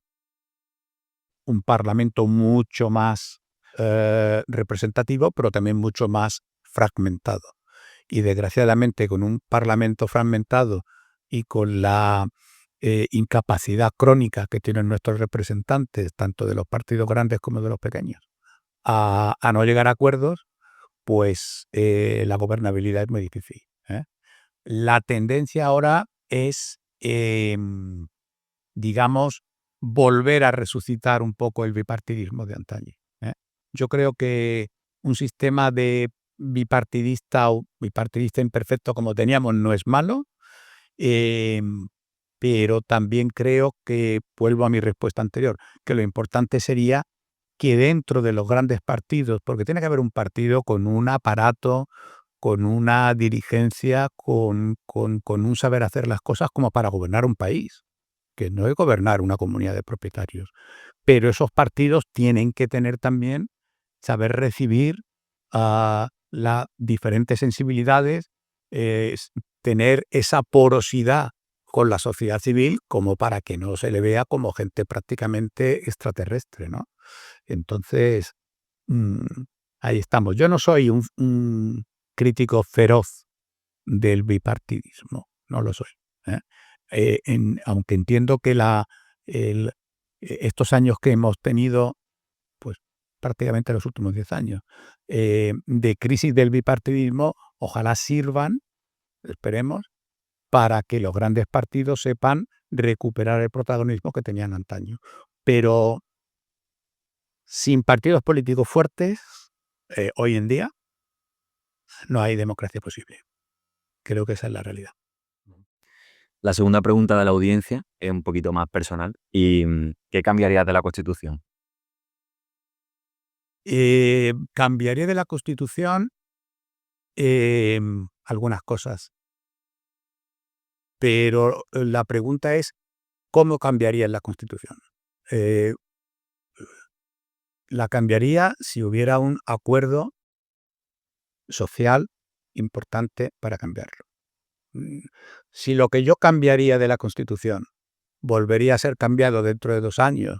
A: un Parlamento mucho más representativo, pero también mucho más fragmentado. Y desgraciadamente, con un Parlamento fragmentado y con la incapacidad crónica que tienen nuestros representantes, tanto de los partidos grandes como de los pequeños, a no llegar a acuerdos, pues la gobernabilidad es muy difícil. La tendencia ahora es, digamos, volver a resucitar un poco el bipartidismo de antaño. Yo creo que un sistema de bipartidista o bipartidista imperfecto como teníamos no es malo, pero también creo que, vuelvo a mi respuesta anterior, que lo importante sería que dentro de los grandes partidos, porque tiene que haber un partido con un aparato, con una dirigencia, con un saber hacer las cosas como para gobernar un país, que no es gobernar una comunidad de propietarios. Pero esos partidos tienen que tener también saber recibir las diferentes sensibilidades, tener esa porosidad con la sociedad civil como para que no se le vea como gente prácticamente extraterrestre, ¿no? Entonces, ahí estamos. Yo no soy un crítico feroz del bipartidismo, no lo soy. Aunque entiendo que estos años que hemos tenido, pues prácticamente los últimos 10 años, de crisis del bipartidismo, ojalá sirvan, esperemos, para que los grandes partidos sepan recuperar el protagonismo que tenían antaño. Pero sin partidos políticos fuertes, hoy en día, no hay democracia posible. Creo que esa es la realidad.
C: La segunda pregunta de la audiencia es un poquito más personal. ¿Y qué cambiarías de la Constitución?
A: Cambiaría de la Constitución algunas cosas, pero la pregunta es, ¿cómo cambiaría la Constitución? La cambiaría si hubiera un acuerdo social importante para cambiarlo. Si lo que yo cambiaría de la Constitución volvería a ser cambiado dentro de 2 años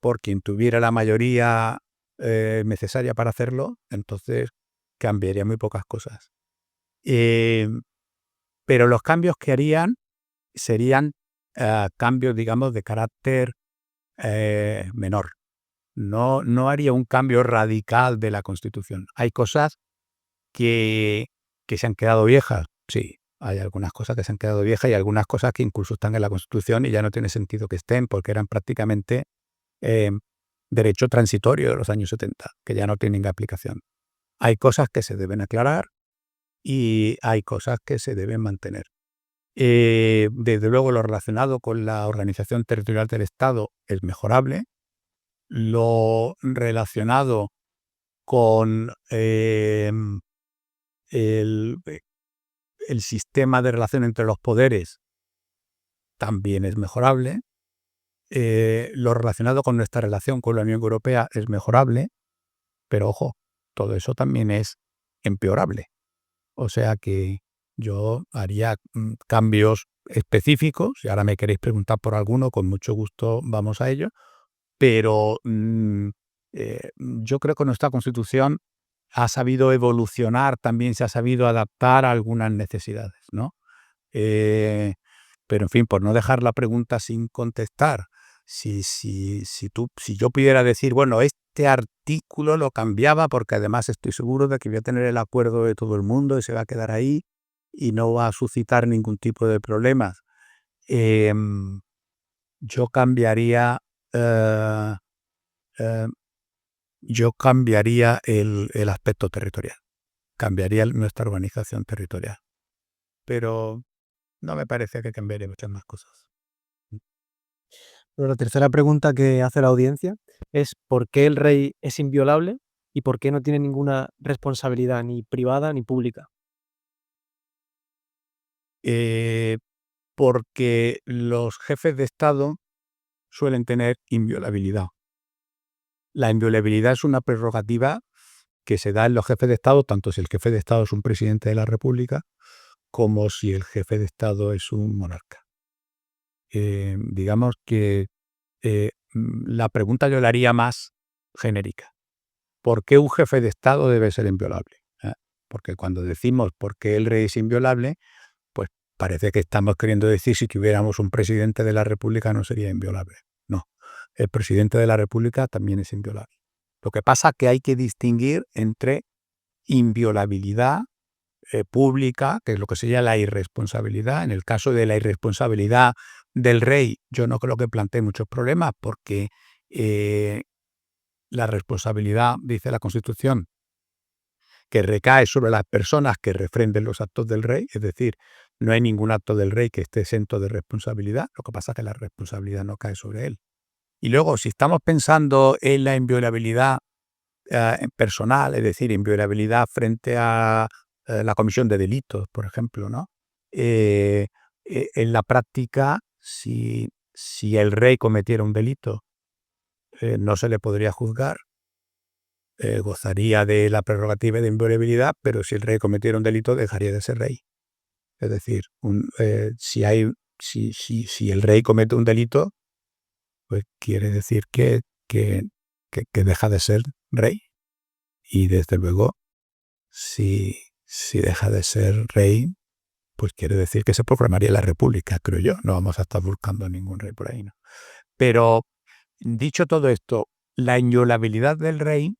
A: por quien tuviera la mayoría necesaria para hacerlo, entonces cambiaría muy pocas cosas. Pero los cambios que harían serían cambios, digamos, de carácter menor. No haría un cambio radical de la Constitución. Hay cosas que se han quedado viejas, sí. Hay algunas cosas que se han quedado viejas y algunas cosas que incluso están en la Constitución y ya no tiene sentido que estén porque eran prácticamente derecho transitorio de los años 70, que ya no tienen aplicación. Hay cosas que se deben aclarar y hay cosas que se deben mantener. Desde luego, lo relacionado con la organización territorial del Estado es mejorable. Lo relacionado con el sistema de relación entre los poderes también es mejorable. Lo relacionado con nuestra relación con la Unión Europea es mejorable, pero ojo, todo eso también es empeorable. O sea que yo haría cambios específicos. Si ahora me queréis preguntar por alguno, con mucho gusto vamos a ello. Pero yo creo que nuestra Constitución ha sabido evolucionar, también se ha sabido adaptar a algunas necesidades, ¿no? Pero en fin, por no dejar la pregunta sin contestar, si yo pudiera decir, bueno, este artículo lo cambiaba porque además estoy seguro de que voy a tener el acuerdo de todo el mundo y se va a quedar ahí y no va a suscitar ningún tipo de problemas, yo cambiaría eh, eh, el aspecto territorial, cambiaría nuestra organización territorial, pero no me parece que cambiaría muchas más cosas.
B: Pero la tercera pregunta que hace la audiencia es ¿por qué el rey es inviolable y por qué no tiene ninguna responsabilidad ni privada ni pública?
A: Porque los jefes de Estado suelen tener inviolabilidad. La inviolabilidad es una prerrogativa que se da en los jefes de Estado, tanto si el jefe de Estado es un presidente de la República como si el jefe de Estado es un monarca. Digamos que la pregunta yo la haría más genérica. ¿Por qué un jefe de Estado debe ser inviolable? Porque cuando decimos por qué el rey es inviolable, pues parece que estamos queriendo decir si tuviéramos un presidente de la República no sería inviolable. No, el presidente de la República también es inviolable. Lo que pasa es que hay que distinguir entre inviolabilidad pública, que es lo que sería la irresponsabilidad. En el caso de la irresponsabilidad del rey, yo no creo que plantee muchos problemas porque la responsabilidad, dice la Constitución, que recae sobre las personas que refrenden los actos del rey, es decir, no hay ningún acto del rey que esté exento de responsabilidad, lo que pasa es que la responsabilidad no cae sobre él. Y luego, si estamos pensando en la inviolabilidad personal, es decir, inviolabilidad frente a la comisión de delitos, por ejemplo, ¿no? En la práctica, si el rey cometiera un delito, no se le podría juzgar, gozaría de la prerrogativa de inviolabilidad, pero si el rey cometiera un delito, dejaría de ser rey. Es decir, si el rey comete un delito, pues quiere decir que deja de ser rey. Y desde luego, si deja de ser rey, pues quiere decir que se proclamaría la república, creo yo. No vamos a estar buscando ningún rey por ahí, ¿no? Pero, dicho todo esto, la inviolabilidad del rey,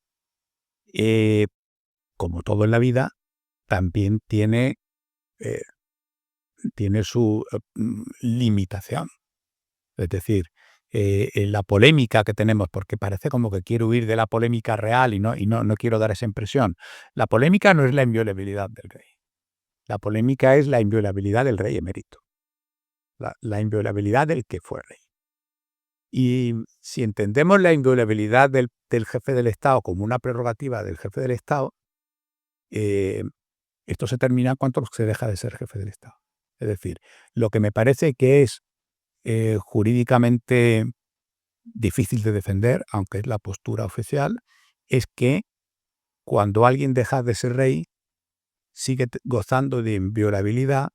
A: como todo en la vida, también tiene su limitación. Es decir, en la polémica que tenemos, porque parece como que quiero huir de la polémica real y no quiero dar esa impresión. La polémica no es la inviolabilidad del rey. La polémica es la inviolabilidad del rey emérito. La inviolabilidad del que fue rey. Y si entendemos la inviolabilidad del jefe del Estado como una prerrogativa del jefe del Estado, esto se termina cuando se deja de ser jefe del Estado. Es decir, lo que me parece que es jurídicamente difícil de defender, aunque es la postura oficial, es que cuando alguien deja de ser rey, sigue gozando de inviolabilidad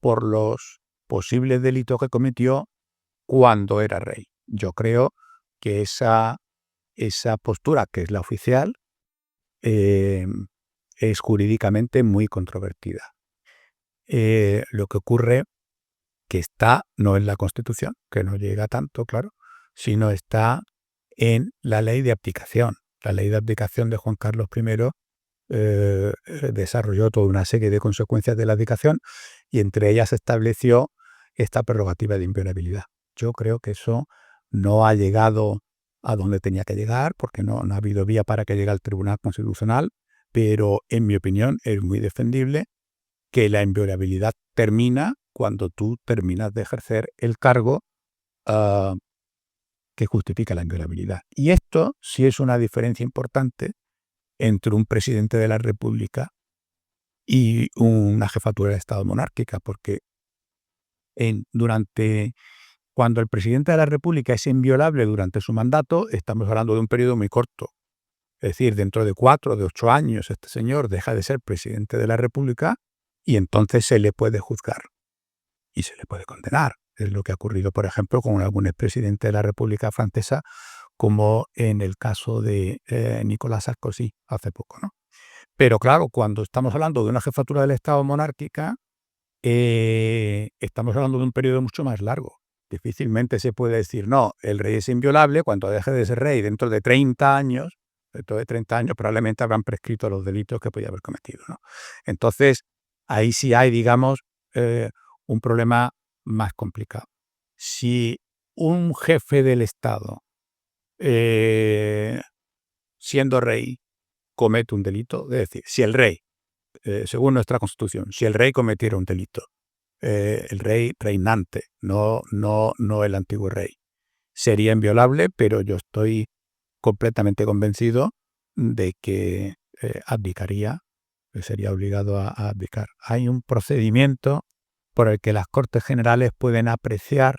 A: por los posibles delitos que cometió cuando era rey. Yo creo que esa postura, que es la oficial, es jurídicamente muy controvertida. Lo que ocurre que no en la Constitución, que no llega tanto, claro, sino está en la ley de abdicación. La ley de abdicación de Juan Carlos I desarrolló toda una serie de consecuencias de la abdicación y entre ellas estableció esta prerrogativa de inviolabilidad. Yo creo que eso no ha llegado a donde tenía que llegar, porque no ha habido vía para que llegue al Tribunal Constitucional, pero en mi opinión es muy defendible que la inviolabilidad termina cuando tú terminas de ejercer el cargo que justifica la inviolabilidad. Y esto sí es una diferencia importante entre un presidente de la República y una jefatura de Estado monárquica, porque cuando el presidente de la República es inviolable durante su mandato, estamos hablando de un periodo muy corto. Es decir, dentro de 4 o de 8 años este señor deja de ser presidente de la República y entonces se le puede juzgar y se le puede condenar. Es lo que ha ocurrido, por ejemplo, con algún expresidente de la República Francesa, como en el caso de Nicolas Sarkozy hace poco, ¿no? Pero claro, cuando estamos hablando de una jefatura del Estado monárquica, estamos hablando de un periodo mucho más largo. Difícilmente se puede decir, no, el rey es inviolable cuando deje de ser rey dentro de 30 años. Dentro de 30 años probablemente habrán prescrito los delitos que podía haber cometido, ¿no? Entonces, ahí sí hay, digamos, un problema más complicado. Si un jefe del Estado, siendo rey, comete un delito, es decir, si el rey, según nuestra Constitución, si el rey cometiera un delito, el rey reinante, no el antiguo rey, sería inviolable, pero yo estoy completamente convencido de que abdicaría, que sería obligado a abdicar. Hay un procedimiento por el que las Cortes Generales pueden apreciar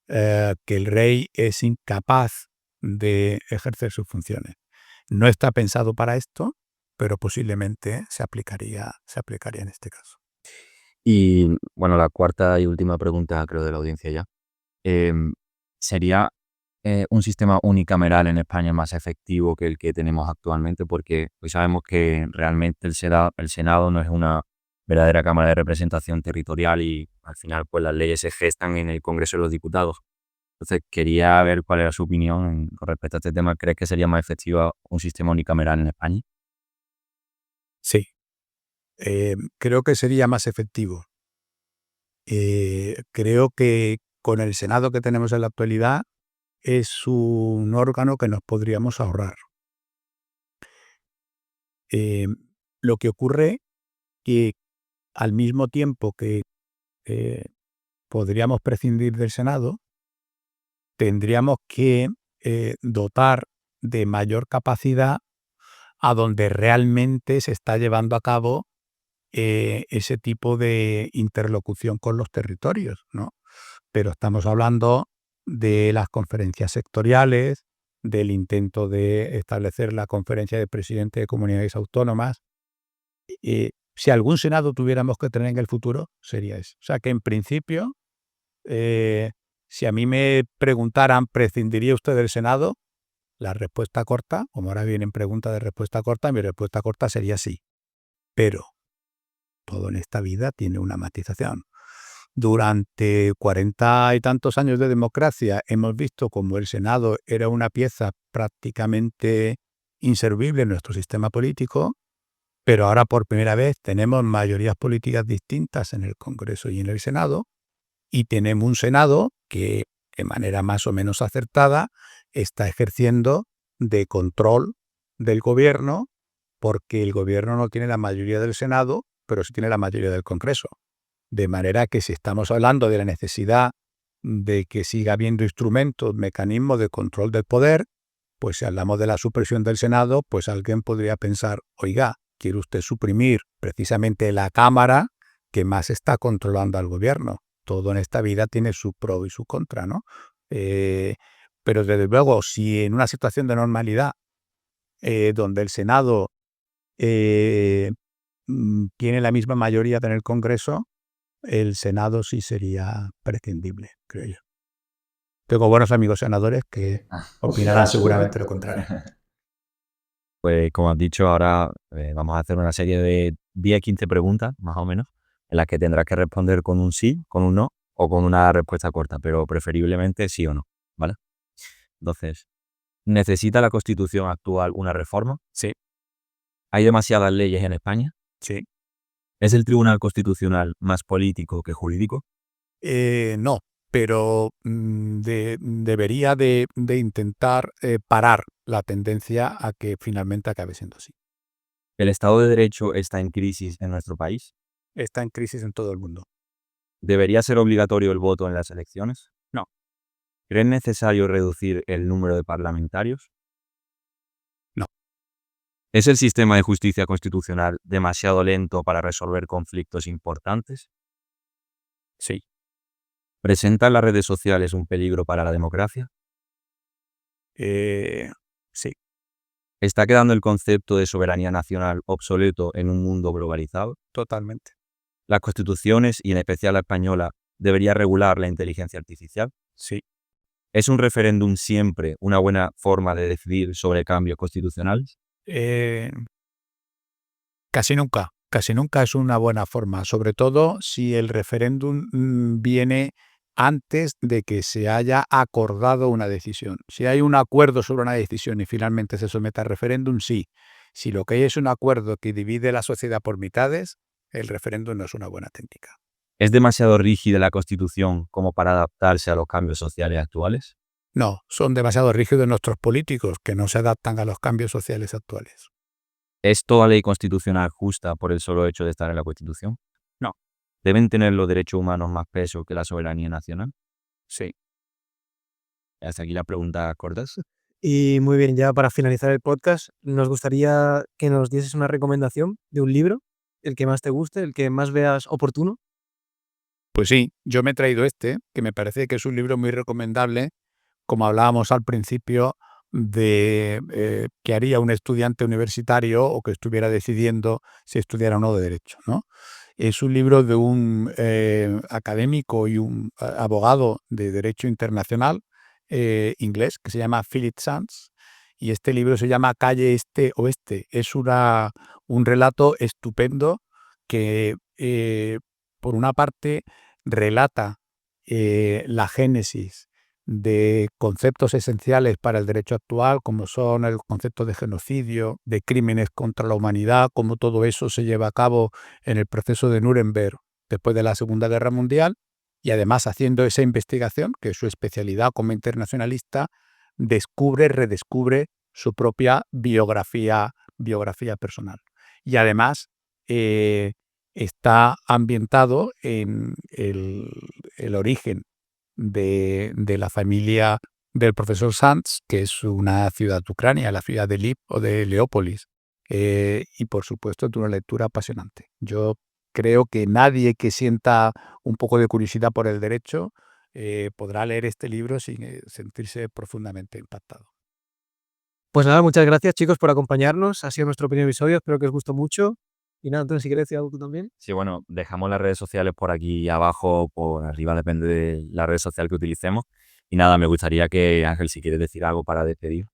A: que el rey es incapaz de ejercer sus funciones. No está pensado para esto, pero posiblemente se aplicaría en este caso.
C: Y bueno, la cuarta y última pregunta, creo, de la audiencia ya. ¿Sería un sistema unicameral en España más efectivo que el que tenemos actualmente? Porque hoy sabemos que realmente el Senado no es una verdadera Cámara de Representación Territorial y al final pues las leyes se gestan en el Congreso de los Diputados. Entonces quería ver cuál era su opinión con respecto a este tema. ¿Crees que sería más efectivo un sistema unicameral en España?
A: Sí, creo que sería más efectivo. Creo que con el Senado que tenemos en la actualidad es un órgano que nos podríamos ahorrar. Lo que ocurre que al mismo tiempo que eh, podríamos prescindir del Senado, tendríamos que dotar de mayor capacidad a donde realmente se está llevando a cabo ese tipo de interlocución con los territorios, ¿no? Pero estamos hablando de las conferencias sectoriales, del intento de establecer la conferencia de presidentes de comunidades autónomas. Si algún senado tuviéramos que tener en el futuro, sería ese. O sea que en principio, si a mí me preguntaran, ¿prescindiría usted del Senado? La respuesta corta, como ahora vienen preguntas de respuesta corta, mi respuesta corta sería sí. Pero todo en esta vida tiene una matización. Durante 40 y tantos años de democracia hemos visto como el Senado era una pieza prácticamente inservible en nuestro sistema político, pero ahora por primera vez tenemos mayorías políticas distintas en el Congreso y en el Senado, y tenemos un Senado que, de manera más o menos acertada, está ejerciendo de control del gobierno, porque el gobierno no tiene la mayoría del Senado, pero sí tiene la mayoría del Congreso. De manera que si estamos hablando de la necesidad de que siga habiendo instrumentos, mecanismos de control del poder, pues si hablamos de la supresión del Senado, pues alguien podría pensar, oiga, ¿quiere usted suprimir precisamente la Cámara que más está controlando al gobierno? Todo en esta vida tiene su pro y su contra, ¿no? Pero desde luego, si en una situación de normalidad, donde el Senado tiene la misma mayoría que en el Congreso, el Senado sí sería prescindible, creo yo. Tengo buenos amigos senadores que opinarán seguramente lo contrario.
C: Pues como has dicho, ahora vamos a hacer una serie de 10-15 preguntas, más o menos, en las que tendrás que responder con un sí, con un no o con una respuesta corta, pero preferiblemente sí o no, ¿vale? Entonces, ¿necesita la Constitución actual una reforma?
A: Sí,
C: ¿Hay demasiadas leyes en España?
A: sí.
C: ¿Es el Tribunal Constitucional más político que jurídico?
A: No, pero debería de intentar parar la tendencia a que finalmente acabe siendo así.
C: ¿El Estado de Derecho está en crisis en nuestro país?
A: Está en crisis en todo el mundo.
C: ¿Debería ser obligatorio el voto en las elecciones?
A: No.
C: ¿Cree necesario reducir el número de parlamentarios?
A: No.
C: ¿Es el sistema de justicia constitucional demasiado lento para resolver conflictos importantes?
A: Sí.
C: ¿Presentan las redes sociales un peligro para la democracia?
A: Sí.
C: ¿Está quedando el concepto de soberanía nacional obsoleto en un mundo globalizado?
A: Totalmente.
C: ¿Las constituciones, y en especial la española, debería regular la inteligencia artificial?
A: Sí.
C: ¿Es un referéndum siempre una buena forma de decidir sobre cambios constitucionales?
A: Casi nunca. Casi nunca es una buena forma, sobre todo si el referéndum viene antes de que se haya acordado una decisión. Si hay un acuerdo sobre una decisión y finalmente se somete a referéndum, sí. Si lo que hay es un acuerdo que divide la sociedad por mitades, el referéndum no es una buena técnica.
C: ¿Es demasiado rígida la Constitución como para adaptarse a los cambios sociales actuales?
A: No, son demasiado rígidos nuestros políticos que no se adaptan a los cambios sociales actuales.
C: ¿Es toda ley constitucional justa por el solo hecho de estar en la Constitución?
A: No.
C: ¿Deben tener los derechos humanos más peso que la soberanía nacional?
A: Sí.
C: Hasta aquí las preguntas cortas.
B: Y muy bien, ya para finalizar el podcast, nos gustaría que nos dieses una recomendación de un libro, el que más te guste, el que más veas oportuno.
A: Pues sí, yo me he traído este, que me parece que es un libro muy recomendable, como hablábamos al principio, de que haría un estudiante universitario o que estuviera decidiendo si estudiara o no de Derecho, ¿no? Es un libro de un académico y un abogado de Derecho Internacional inglés que se llama Philip Sands, y este libro se llama Calle Este Oeste. Es un relato estupendo que, por una parte, relata la génesis de conceptos esenciales para el derecho actual, como son el concepto de genocidio, de crímenes contra la humanidad, cómo todo eso se lleva a cabo en el proceso de Nuremberg después de la Segunda Guerra Mundial, y además haciendo esa investigación, que es su especialidad como internacionalista, redescubre su propia biografía personal. Y además está ambientado en el origen de la familia del profesor Sands, que es una ciudad de Ucrania, la ciudad de Lviv o de Leópolis, y por supuesto es una lectura apasionante. Yo creo que nadie que sienta un poco de curiosidad por el derecho podrá leer este libro sin sentirse profundamente impactado.
B: Pues nada, muchas gracias chicos por acompañarnos. Ha sido nuestro primer episodio, espero que os gustó mucho. Y nada, entonces si quieres decir algo tú también.
C: Sí, bueno, dejamos las redes sociales por aquí abajo, por arriba, depende de la red social que utilicemos. Y nada, me gustaría que, Ángel, si quieres decir algo para despedir.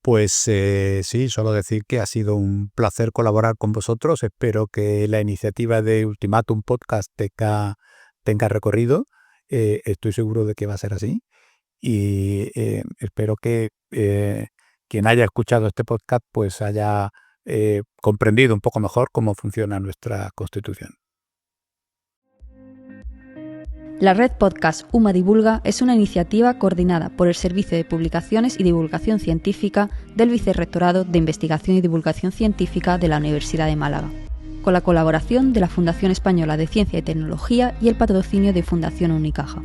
A: Pues sí, solo decir que ha sido un placer colaborar con vosotros. Espero que la iniciativa de Ultimatum Podcast tenga recorrido. Estoy seguro de que va a ser así. Y espero que quien haya escuchado este podcast pues haya comprendido un poco mejor cómo funciona nuestra Constitución.
D: La red podcast UMA Divulga es una iniciativa coordinada por el Servicio de Publicaciones y Divulgación Científica del Vicerrectorado de Investigación y Divulgación Científica de la Universidad de Málaga, con la colaboración de la Fundación Española de Ciencia y Tecnología y el patrocinio de Fundación Unicaja.